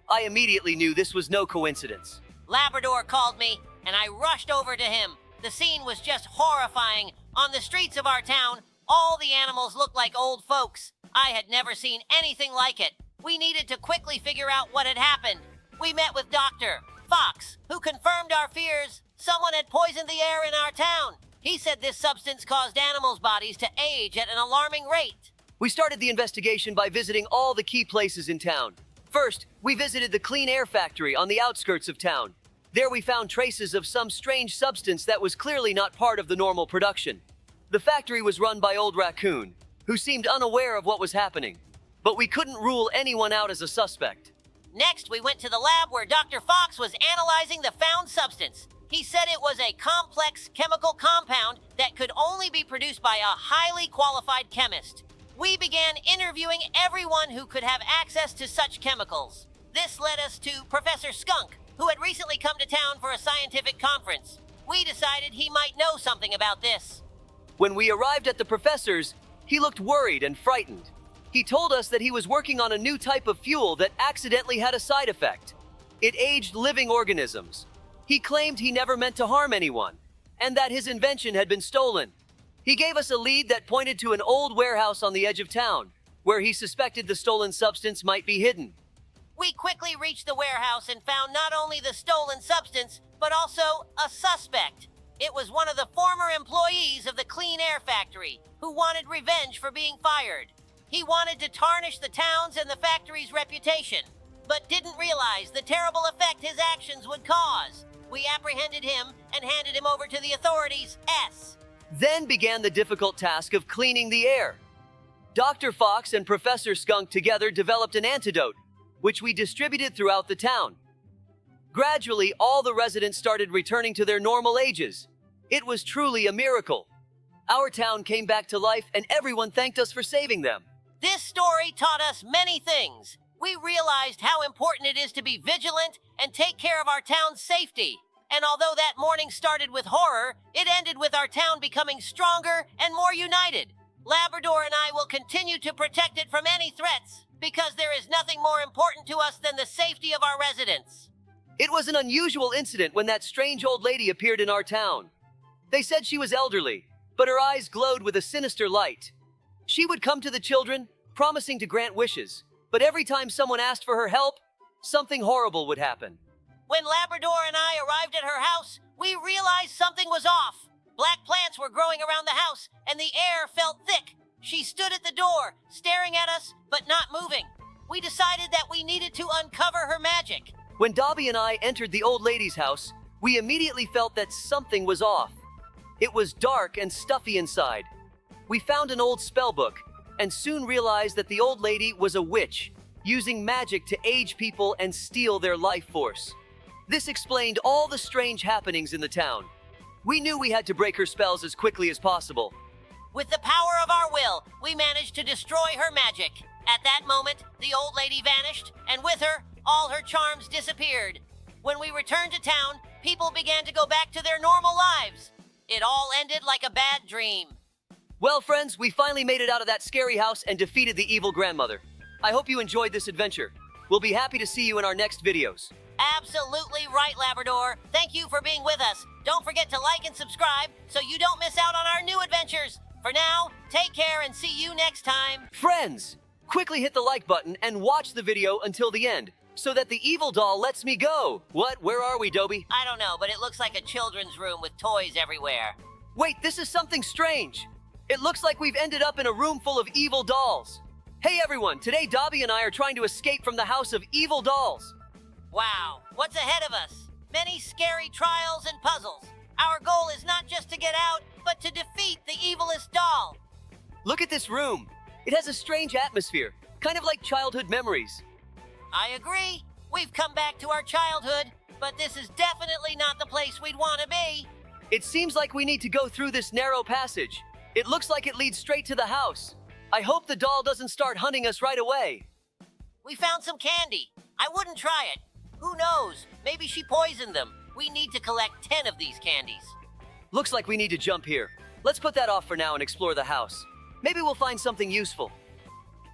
I immediately knew this was no coincidence. Labrador called me, and I rushed over to him. The scene was just horrifying. On the streets of our town, all the animals looked like old folks. I had never seen anything like it. We needed to quickly figure out what had happened. We met with Dr. Fox, who confirmed our fears. Someone had poisoned the air in our town. He said this substance caused animals' bodies to age at an alarming rate. We started the investigation by visiting all the key places in town. First, we visited the clean air factory on the outskirts of town. There we found traces of some strange substance that was clearly not part of the normal production. The factory was run by Old Raccoon, who seemed unaware of what was happening. But we couldn't rule anyone out as a suspect. Next, we went to the lab where Dr. Fox was analyzing the found substance. He said it was a complex chemical compound that could only be produced by a highly qualified chemist. We began interviewing everyone who could have access to such chemicals. This led us to Professor Skunk, who had recently come to town for a scientific conference. We decided he might know something about this. When we arrived at the professor's, he looked worried and frightened. He told us that he was working on a new type of fuel that accidentally had a side effect. It aged living organisms. He claimed he never meant to harm anyone, and that his invention had been stolen. He gave us a lead that pointed to an old warehouse on the edge of town, where he suspected the stolen substance might be hidden. We quickly reached the warehouse and found not only the stolen substance, but also a suspect. It was one of the former employees of the Clean Air Factory, who wanted revenge for being fired. He wanted to tarnish the town's and the factory's reputation, but didn't realize the terrible effect his actions would cause. We apprehended him and handed him over to the authorities. Then began the difficult task of cleaning the air. Dr. Fox and Professor Skunk together developed an antidote, which we distributed throughout the town. Gradually, all the residents started returning to their normal ages. It was truly a miracle. Our town came back to life and everyone thanked us for saving them. This story taught us many things. We realized how important it is to be vigilant and take care of our town's safety. And although that morning started with horror, it ended with our town becoming stronger and more united. Labrador and I will continue to protect it from any threats, because there is nothing more important to us than the safety of our residents. It was an unusual incident when that strange old lady appeared in our town. They said she was elderly, but her eyes glowed with a sinister light. She would come to the children, promising to grant wishes, but every time someone asked for her help, something horrible would happen. When Labrador and I arrived at her house, we realized something was off. Black plants were growing around the house, and the air felt thick. She stood at the door, staring at us, but not moving. We decided that we needed to uncover her magic. When Dobie and I entered the old lady's house, we immediately felt that something was off. It was dark and stuffy inside. We found an old spell book, and soon realized that the old lady was a witch, using magic to age people and steal their life force. This explained all the strange happenings in the town. We knew we had to break her spells as quickly as possible. With the power of our will, we managed to destroy her magic. At that moment, the old lady vanished, and with her, all her charms disappeared. When we returned to town, people began to go back to their normal lives. It all ended like a bad dream. Well, friends, we finally made it out of that scary house and defeated the evil grandmother. I hope you enjoyed this adventure. We'll be happy to see you in our next videos. Absolutely right, Labrador. Thank you for being with us. Don't forget to like and subscribe so you don't miss out on our new adventures. For now, take care and see you next time. Friends, quickly hit the like button and watch the video until the end so that the evil doll lets me go. What? Where are we, Dobie? I don't know, but it looks like a children's room with toys everywhere. Wait, this is something strange. It looks like we've ended up in a room full of evil dolls. Hey everyone, today Dobie and I are trying to escape from the house of evil dolls. Wow, what's ahead of us? Many scary trials and puzzles. Our goal is not just to get out, but to defeat the evilest doll. Look at this room. It has a strange atmosphere, kind of like childhood memories. I agree. We've come back to our childhood, but this is definitely not the place we'd want to be. It seems like we need to go through this narrow passage. It looks like it leads straight to the house. I hope the doll doesn't start hunting us right away. We found some candy. I wouldn't try it. Who knows? Maybe she poisoned them. We need to collect 10 of these candies. Looks like we need to jump here. Let's put that off for now and explore the house. Maybe we'll find something useful.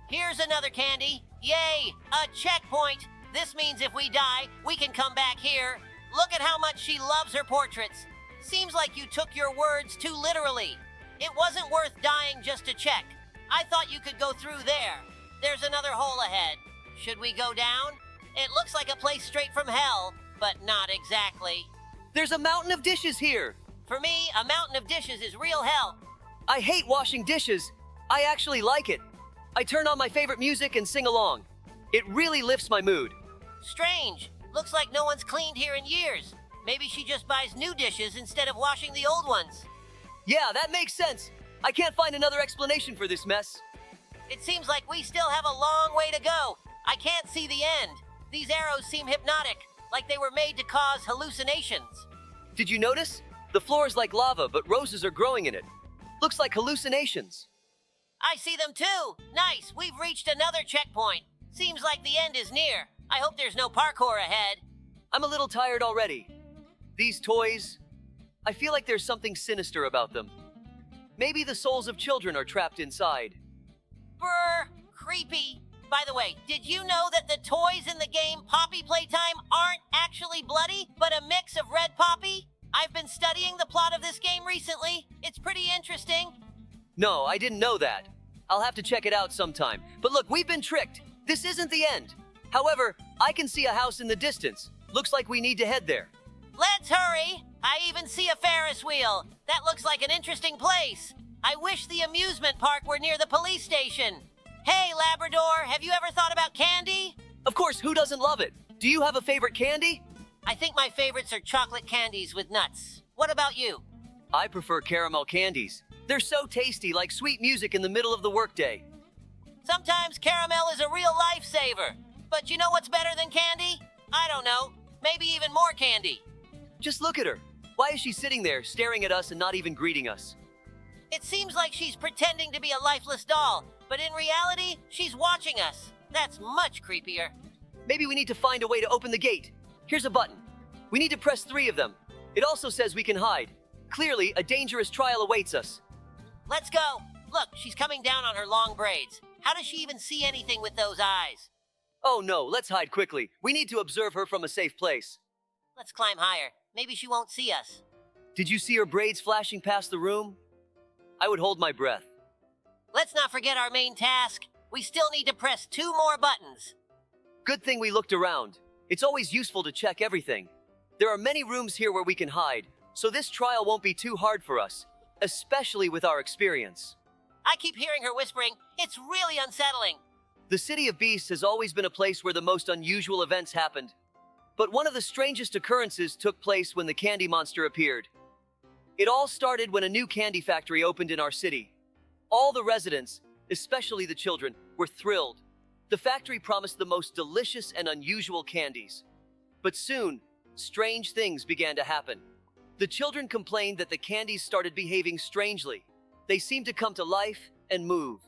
Here's another candy. Yay! A checkpoint! This means if we die, we can come back here. Look at how much she loves her portraits. Seems like you took your words too literally. It wasn't worth dying just to check. I thought you could go through there. There's another hole ahead. Should we go down? It looks like a place straight from hell, but not exactly. There's a mountain of dishes here. For me, a mountain of dishes is real hell. I hate washing dishes. I actually like it. I turn on my favorite music and sing along. It really lifts my mood. Strange. Looks like no one's cleaned here in years. Maybe she just buys new dishes instead of washing the old ones. Yeah, that makes sense. I can't find another explanation for this mess. It seems like we still have a long way to go. I can't see the end. These arrows seem hypnotic, like they were made to cause hallucinations. Did you notice? The floor is like lava, but roses are growing in it. Looks like hallucinations. I see them too. Nice, we've reached another checkpoint. Seems like the end is near. I hope there's no parkour ahead. I'm a little tired already. These toys, I feel like there's something sinister about them. Maybe the souls of children are trapped inside. Brr, creepy. By the way, did you know that the toys in the game Poppy Playtime aren't actually bloody, but a mix of red poppy? I've been studying the plot of this game recently. It's pretty interesting. No, I didn't know that. I'll have to check it out sometime. But look, we've been tricked. This isn't the end. However, I can see a house in the distance. Looks like we need to head there. Let's hurry. I even see a Ferris wheel. That looks like an interesting place. I wish the amusement park were near the police station. Hey, Labrador, have you ever thought about candy? Of course, who doesn't love it? Do you have a favorite candy? I think my favorites are chocolate candies with nuts. What about you? I prefer caramel candies. They're so tasty, like sweet music in the middle of the workday. Sometimes caramel is a real lifesaver. But you know what's better than candy? I don't know. Maybe even more candy. Just look at her. Why is she sitting there, staring at us and not even greeting us? It seems like she's pretending to be a lifeless doll, but in reality, she's watching us. That's much creepier. Maybe we need to find a way to open the gate. Here's a button. We need to press 3 of them. It also says we can hide. Clearly, a dangerous trial awaits us. Let's go. Look, she's coming down on her long braids. How does she even see anything with those eyes? Oh no, let's hide quickly. We need to observe her from a safe place. Let's climb higher. Maybe she won't see us. Did you see her braids flashing past the room? I would hold my breath. Let's not forget our main task. We still need to press 2 more buttons. Good thing we looked around. It's always useful to check everything. There are many rooms here where we can hide, so this trial won't be too hard for us, especially with our experience. I keep hearing her whispering. It's really unsettling. The City of Beasts has always been a place where the most unusual events happened. But one of the strangest occurrences took place when the candy monster appeared. It all started when a new candy factory opened in our city. All the residents, especially the children, were thrilled. The factory promised the most delicious and unusual candies. But soon, strange things began to happen. The children complained that the candies started behaving strangely. They seemed to come to life and move.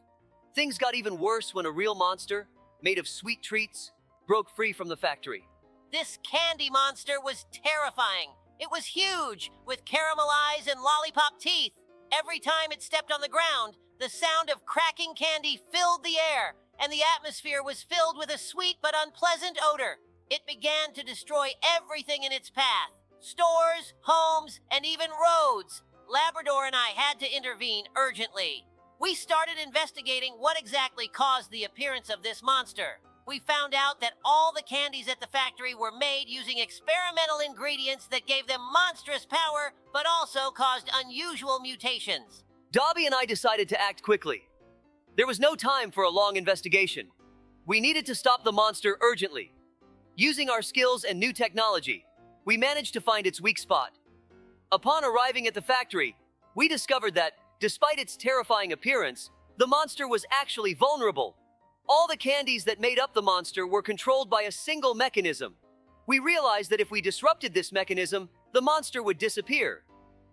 Things got even worse when a real monster, made of sweet treats, broke free from the factory. This candy monster was terrifying. It was huge, with caramel eyes and lollipop teeth. Every time it stepped on the ground, the sound of cracking candy filled the air, and the atmosphere was filled with a sweet but unpleasant odor. It began to destroy everything in its path. Stores, homes, and even roads. Labrador and I had to intervene urgently. We started investigating what exactly caused the appearance of this monster. We found out that all the candies at the factory were made using experimental ingredients that gave them monstrous power, but also caused unusual mutations. Dobie and I decided to act quickly. There was no time for a long investigation. We needed to stop the monster urgently. Using our skills and new technology, we managed to find its weak spot. Upon arriving at the factory, we discovered that, despite its terrifying appearance, the monster was actually vulnerable. All the candies that made up the monster were controlled by a single mechanism. We realized that if we disrupted this mechanism, the monster would disappear.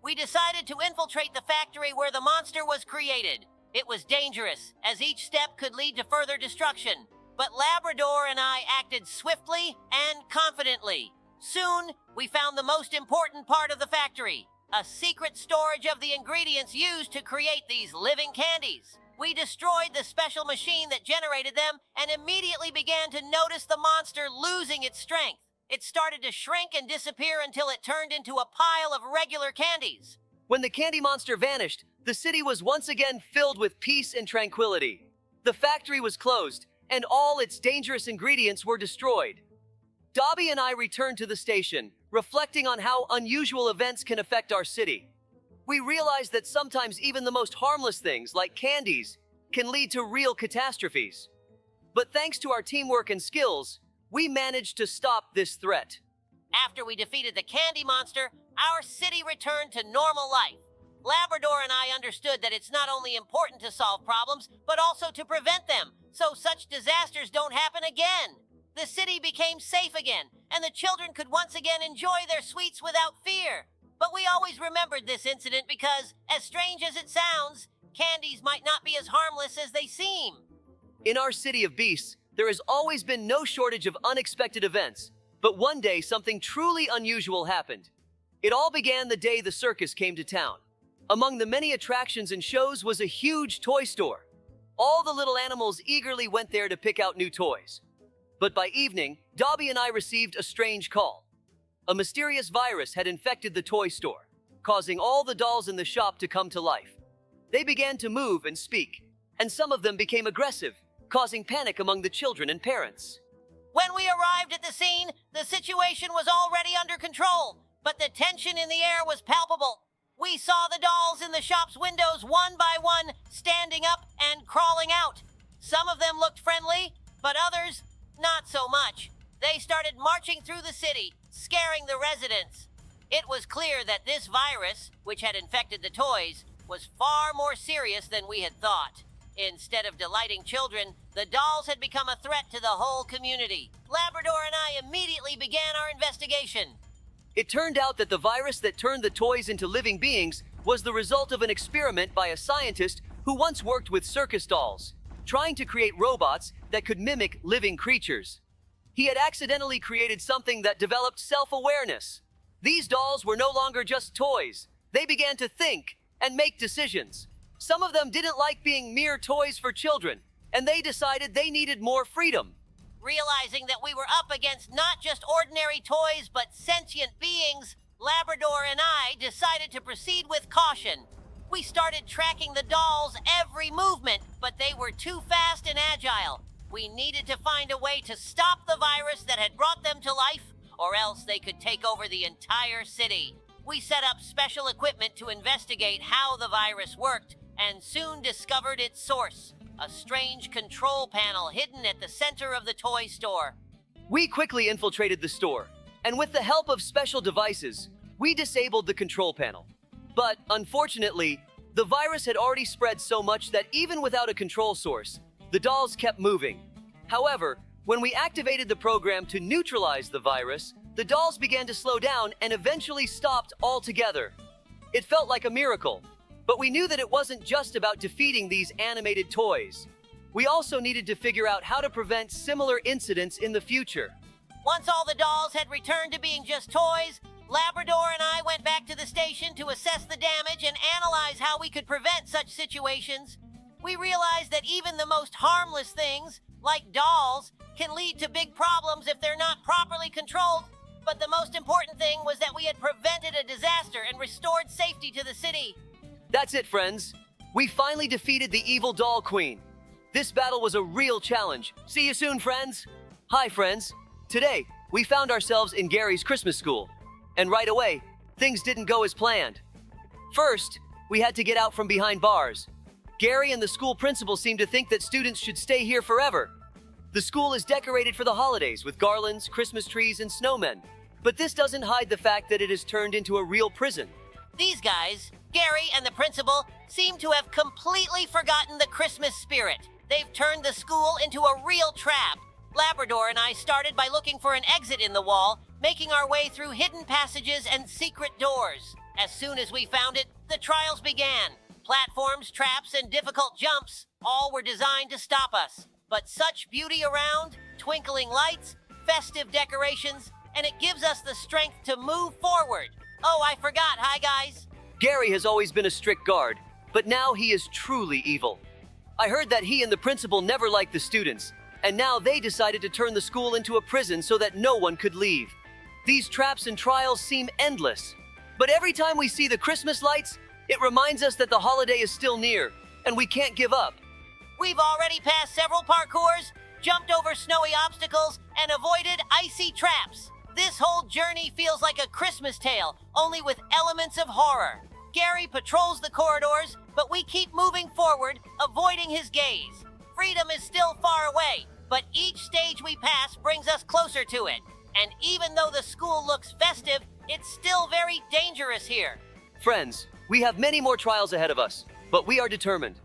We decided to infiltrate the factory where the monster was created. It was dangerous, as each step could lead to further destruction. But Labrador and I acted swiftly and confidently. Soon, we found the most important part of the factory, a secret storage of the ingredients used to create these living candies. We destroyed the special machine that generated them and immediately began to notice the monster losing its strength. It started to shrink and disappear until it turned into a pile of regular candies. When the candy monster vanished, the city was once again filled with peace and tranquility. The factory was closed, and all its dangerous ingredients were destroyed. Dobie and I returned to the station, reflecting on how unusual events can affect our city. We realized that sometimes even the most harmless things, like candies, can lead to real catastrophes. But thanks to our teamwork and skills, we managed to stop this threat. After we defeated the candy monster, our city returned to normal life. Labrador and I understood that it's not only important to solve problems, but also to prevent them, so such disasters don't happen again. The city became safe again, and the children could once again enjoy their sweets without fear. But we always remembered this incident because, as strange as it sounds, candies might not be as harmless as they seem. In our city of beasts, there has always been no shortage of unexpected events, but one day something truly unusual happened. It all began the day the circus came to town. Among the many attractions and shows was a huge toy store. All the little animals eagerly went there to pick out new toys. But by evening, Dobie and I received a strange call. A mysterious virus had infected the toy store, causing all the dolls in the shop to come to life. They began to move and speak, and some of them became aggressive, causing panic among the children and parents. When we arrived at the scene, the situation was already under control, but the tension in the air was palpable. We saw the dolls in the shop's windows one by one, standing up and crawling out. Some of them looked friendly, but others, not so much. They started marching through the city, scaring the residents. It was clear that this virus, which had infected the toys, was far more serious than we had thought. Instead of delighting children, the dolls had become a threat to the whole community. Labrador and I immediately began our investigation. It turned out that the virus that turned the toys into living beings was the result of an experiment by a scientist who once worked with circus dolls, trying to create robots that could mimic living creatures. He had accidentally created something that developed self-awareness. These dolls were no longer just toys. They began to think and make decisions. Some of them didn't like being mere toys for children, and they decided they needed more freedom. Realizing that we were up against not just ordinary toys, but sentient beings, Labrador and I decided to proceed with caution. We started tracking the dolls' every movement, but they were too fast and agile. We needed to find a way to stop the virus that had brought them to life, or else they could take over the entire city. We set up special equipment to investigate how the virus worked, and soon discovered its source, a strange control panel hidden at the center of the toy store. We quickly infiltrated the store, and with the help of special devices, we disabled the control panel. But, unfortunately, The virus had already spread so much that even without a control source, the dolls kept moving. However, when we activated the program to neutralize the virus, the dolls began to slow down and eventually stopped altogether. It felt like a miracle, but we knew that it wasn't just about defeating these animated toys. We also needed to figure out how to prevent similar incidents in the future. Once all the dolls had returned to being just toys, Labrador and I went back to the station to assess the damage and analyze how we could prevent such situations. We realized that even the most harmless things, like dolls, can lead to big problems if they're not properly controlled. But the most important thing was that we had prevented a disaster and restored safety to the city. That's it, friends. We finally defeated the evil doll queen. This battle was a real challenge. See you soon, friends. Hi, friends. Today, we found ourselves in Gary's Christmas school. And right away, things didn't go as planned. First, we had to get out from behind bars. Gary and the school principal seemed to think that students should stay here forever. The school is decorated for the holidays with garlands, Christmas trees, and snowmen. But this doesn't hide the fact that it has turned into a real prison. These guys, Gary and the principal, seem to have completely forgotten the Christmas spirit. They've turned the school into a real trap. Labrador and I started by looking for an exit in the wall, making our way through hidden passages and secret doors. As soon as we found it, the trials began. Platforms, traps, and difficult jumps, all were designed to stop us. But such beauty around, twinkling lights, festive decorations, and it gives us the strength to move forward. Oh, I forgot. Hi, guys. Gary has always been a strict guard, but now he is truly evil. I heard that he and the principal never liked the students, and now they decided to turn the school into a prison so that no one could leave. These traps and trials seem endless, but every time we see the Christmas lights, it reminds us that the holiday is still near, and we can't give up. We've already passed several parkours, jumped over snowy obstacles, and avoided icy traps. This whole journey feels like a Christmas tale, only with elements of horror. Gary patrols the corridors, but we keep moving forward, avoiding his gaze. Freedom is still far away, but each stage we pass brings us closer to it. And even though the school looks festive, it's still very dangerous here. Friends, we have many more trials ahead of us, but we are determined.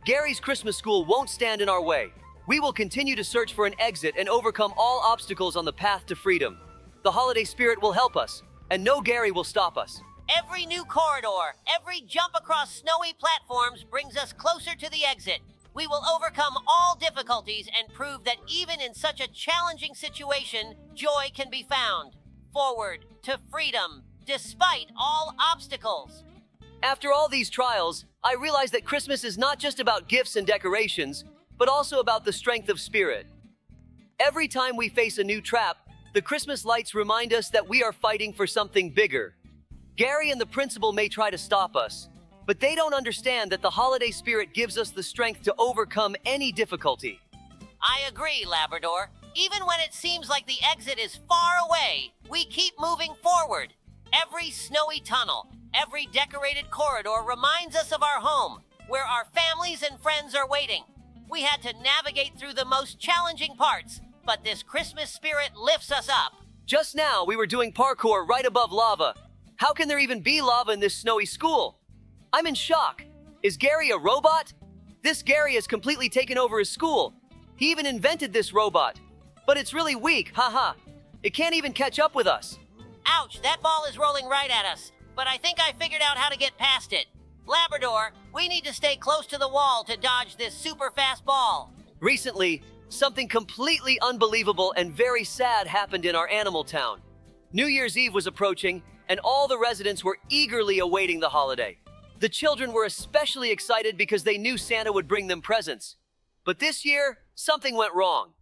Gary's Christmas school won't stand in our way. We will continue to search for an exit and overcome all obstacles on the path to freedom. The holiday spirit will help us, and no Gary will stop us. Every new corridor, every jump across snowy platforms brings us closer to the exit. We will overcome all difficulties and prove that even in such a challenging situation, joy can be found. Forward to freedom, despite all obstacles. After all these trials, I realized that Christmas is not just about gifts and decorations, but also about the strength of spirit. Every time we face a new trap, the Christmas lights remind us that we are fighting for something bigger. Gary and the principal may try to stop us, but they don't understand that the holiday spirit gives us the strength to overcome any difficulty. I agree, Labrador. Even when it seems like the exit is far away, we keep moving forward. Every snowy tunnel, every decorated corridor reminds us of our home, where our families and friends are waiting. We had to navigate through the most challenging parts, but this Christmas spirit lifts us up. Just now, we were doing parkour right above lava. How can there even be lava in this snowy school? I'm in shock. Is Gary a robot? This Gary has completely taken over his school. He even invented this robot. But it's really weak, haha. It can't even catch up with us. Ouch, that ball is rolling right at us, but I think I figured out how to get past it. Labrador, we need to stay close to the wall to dodge this super fast ball. Recently, something completely unbelievable and very sad happened in our animal town. New Year's Eve was approaching, and all the residents were eagerly awaiting the holiday. The children were especially excited because they knew Santa would bring them presents. But this year, something went wrong.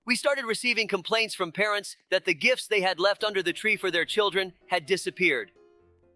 We started receiving complaints from parents that the gifts they had left under the tree for their children had disappeared.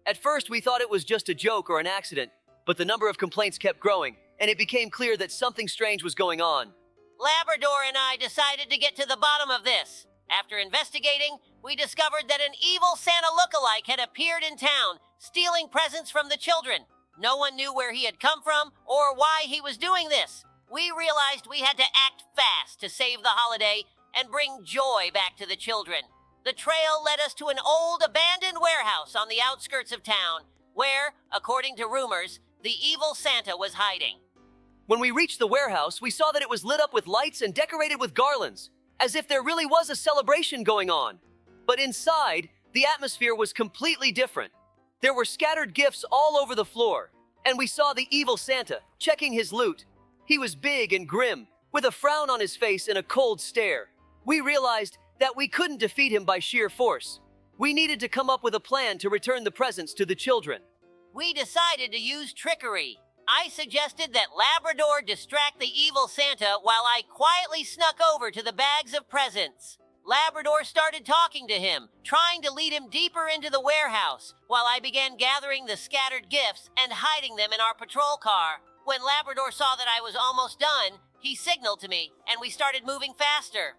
At first, we thought it was just a joke or an accident, but the number of complaints kept growing, and it became clear that something strange was going on. Labrador and I decided to get to the bottom of this. After investigating, we discovered that an evil Santa lookalike had appeared in town, stealing presents from the children. No one knew where he had come from or why he was doing this. We realized we had to act fast to save the holiday and bring joy back to the children. The trail led us to an old abandoned warehouse on the outskirts of town, where, according to rumors, The evil Santa was hiding. When we reached the warehouse, we saw that it was lit up with lights and decorated with garlands, as if there really was a celebration going on. But inside, the atmosphere was completely different. There were scattered gifts all over the floor, and we saw the evil Santa checking his loot. He was big and grim, with a frown on his face and a cold stare. We realized that we couldn't defeat him by sheer force. We needed to come up with a plan to return the presents to the children. We decided to use trickery. I suggested that Labrador distract the evil Santa while I quietly snuck over to the bags of presents. Labrador started talking to him, trying to lead him deeper into the warehouse, while I began gathering the scattered gifts and hiding them in our patrol car. When Labrador saw that I was almost done, he signaled to me, and we started moving faster.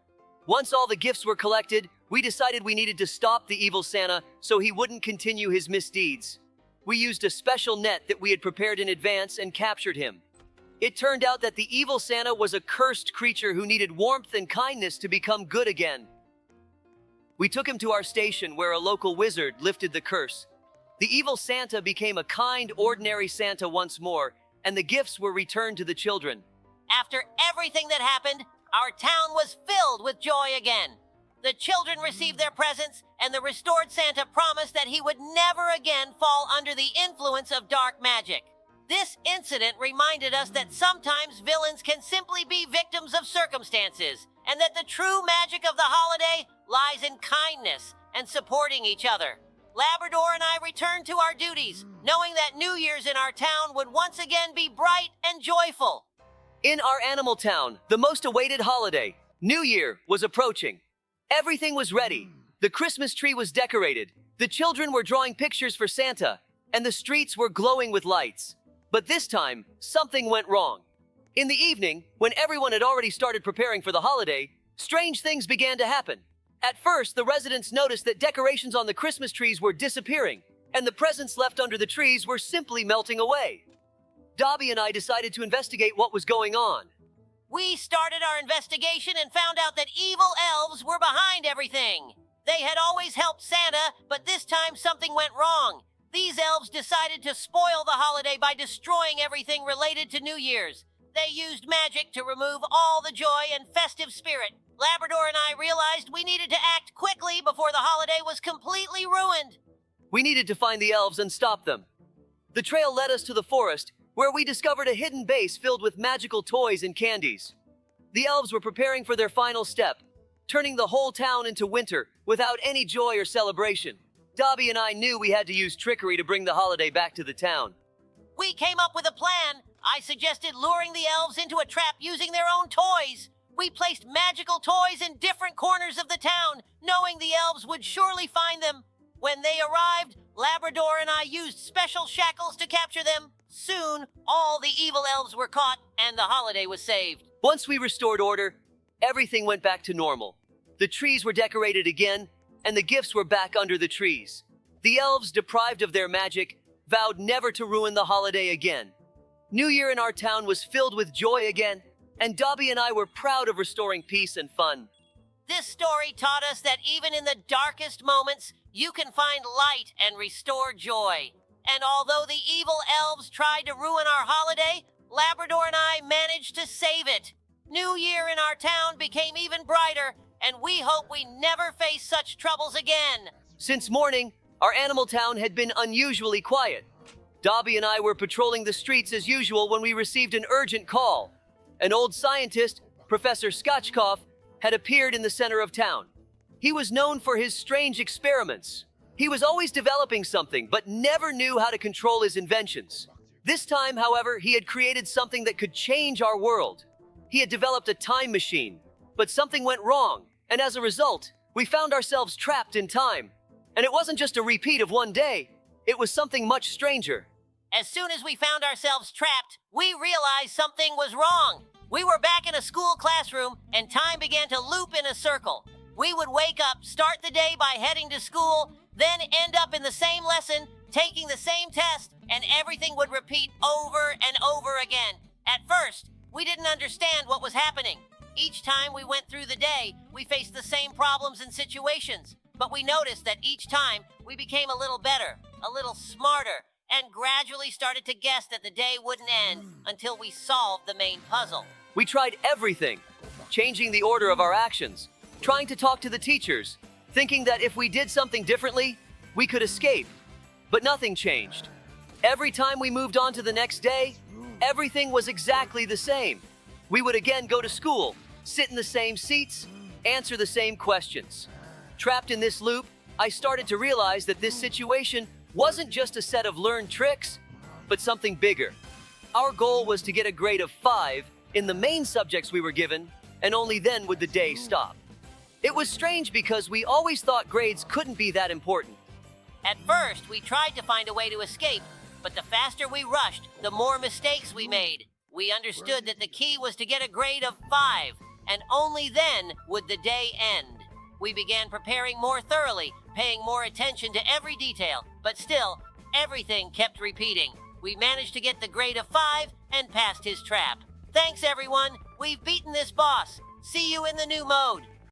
Once all the gifts were collected, we decided we needed to stop the evil Santa so he wouldn't continue his misdeeds. We used a special net that we had prepared in advance and captured him. It turned out that the evil Santa was a cursed creature who needed warmth and kindness to become good again. We took him to our station where a local wizard lifted the curse. The evil Santa became a kind, ordinary Santa once more, and the gifts were returned to the children. After everything that happened, our town was filled with joy again. The children received their presents, and the restored Santa promised that he would never again fall under the influence of dark magic. This incident reminded us that sometimes villains can simply be victims of circumstances, and that the true magic of the holiday lies in kindness and supporting each other. Labrador and I returned to our duties, knowing that New Year's in our town would once again be bright and joyful. In our animal town, the most awaited holiday, New Year, was approaching. Everything was ready. The Christmas tree was decorated. The children were drawing pictures for Santa, and the streets were glowing with lights. But this time, something went wrong. In the evening, when everyone had already started preparing for the holiday, strange things began to happen. At first, the residents noticed that decorations on the Christmas trees were disappearing, and the presents left under the trees were simply melting away. Dobie and I decided to investigate what was going on. We started our investigation and found out that evil elves were behind everything. They had always helped Santa, but this time something went wrong. These elves decided to spoil the holiday by destroying everything related to New Year's. They used magic to remove all the joy and festive spirit. Labrador and I realized we needed to act quickly before the holiday was completely ruined. We needed to find the elves and stop them. The trail led us to the forest, where we discovered a hidden base filled with magical toys and candies. The elves were preparing for their final step, turning the whole town into winter without any joy or celebration. Dobie and I knew we had to use trickery to bring the holiday back to the town. We came up with a plan. I suggested luring the elves into a trap using their own toys. We placed magical toys in different corners of the town, knowing the elves would surely find them. When they arrived, Labrador and I used special shackles to capture them. Soon, all the evil elves were caught, and the holiday was saved. Once we restored order, everything went back to normal. The trees were decorated again, and the gifts were back under the trees. The elves, deprived of their magic, vowed never to ruin the holiday again. New Year in our town was filled with joy again, and Dobie and I were proud of restoring peace and fun. This story taught us that even in the darkest moments, you can find light and restore joy. And although the evil elves tried to ruin our holiday, Labrador and I managed to save it. New Year in our town became even brighter, and we hope we never face such troubles again. Since morning, our animal town had been unusually quiet. Dobie and I were patrolling the streets as usual when we received an urgent call. An old scientist, Professor Skotchkov, had appeared in the center of town. He was known for his strange experiments. He was always developing something, but never knew how to control his inventions. This time, however, he had created something that could change our world. He had developed a time machine, but something went wrong, and as a result, we found ourselves trapped in time. And it wasn't just a repeat of one day, it was something much stranger. As soon as we found ourselves trapped, we realized something was wrong. We were back in a school classroom, and time began to loop in a circle. We would wake up, start the day by heading to school, then end up in the same lesson, taking the same test, and everything would repeat over and over again. At first, we didn't understand what was happening. Each time we went through the day, we faced the same problems and situations. But we noticed that each time we became a little better, a little smarter, and gradually started to guess that the day wouldn't end until we solved the main puzzle. We tried everything, changing the order of our actions, trying to talk to the teachers, thinking that if we did something differently, we could escape. But nothing changed. Every time we moved on to the next day, everything was exactly the same. We would again go to school, sit in the same seats, answer the same questions. Trapped in this loop, I started to realize that this situation wasn't just a set of learned tricks, but something bigger. Our goal was to get a grade of 5 in the main subjects we were given, and only then would the day stop. It was strange because we always thought grades couldn't be that important. At first, we tried to find a way to escape, but the faster we rushed, the more mistakes we made. We understood that the key was to get a grade of 5, and only then would the day end. We began preparing more thoroughly, paying more attention to every detail, but still, everything kept repeating. We managed to get the grade of 5 and passed his trap. Thanks, everyone. We've beaten this boss. See you in the new mode.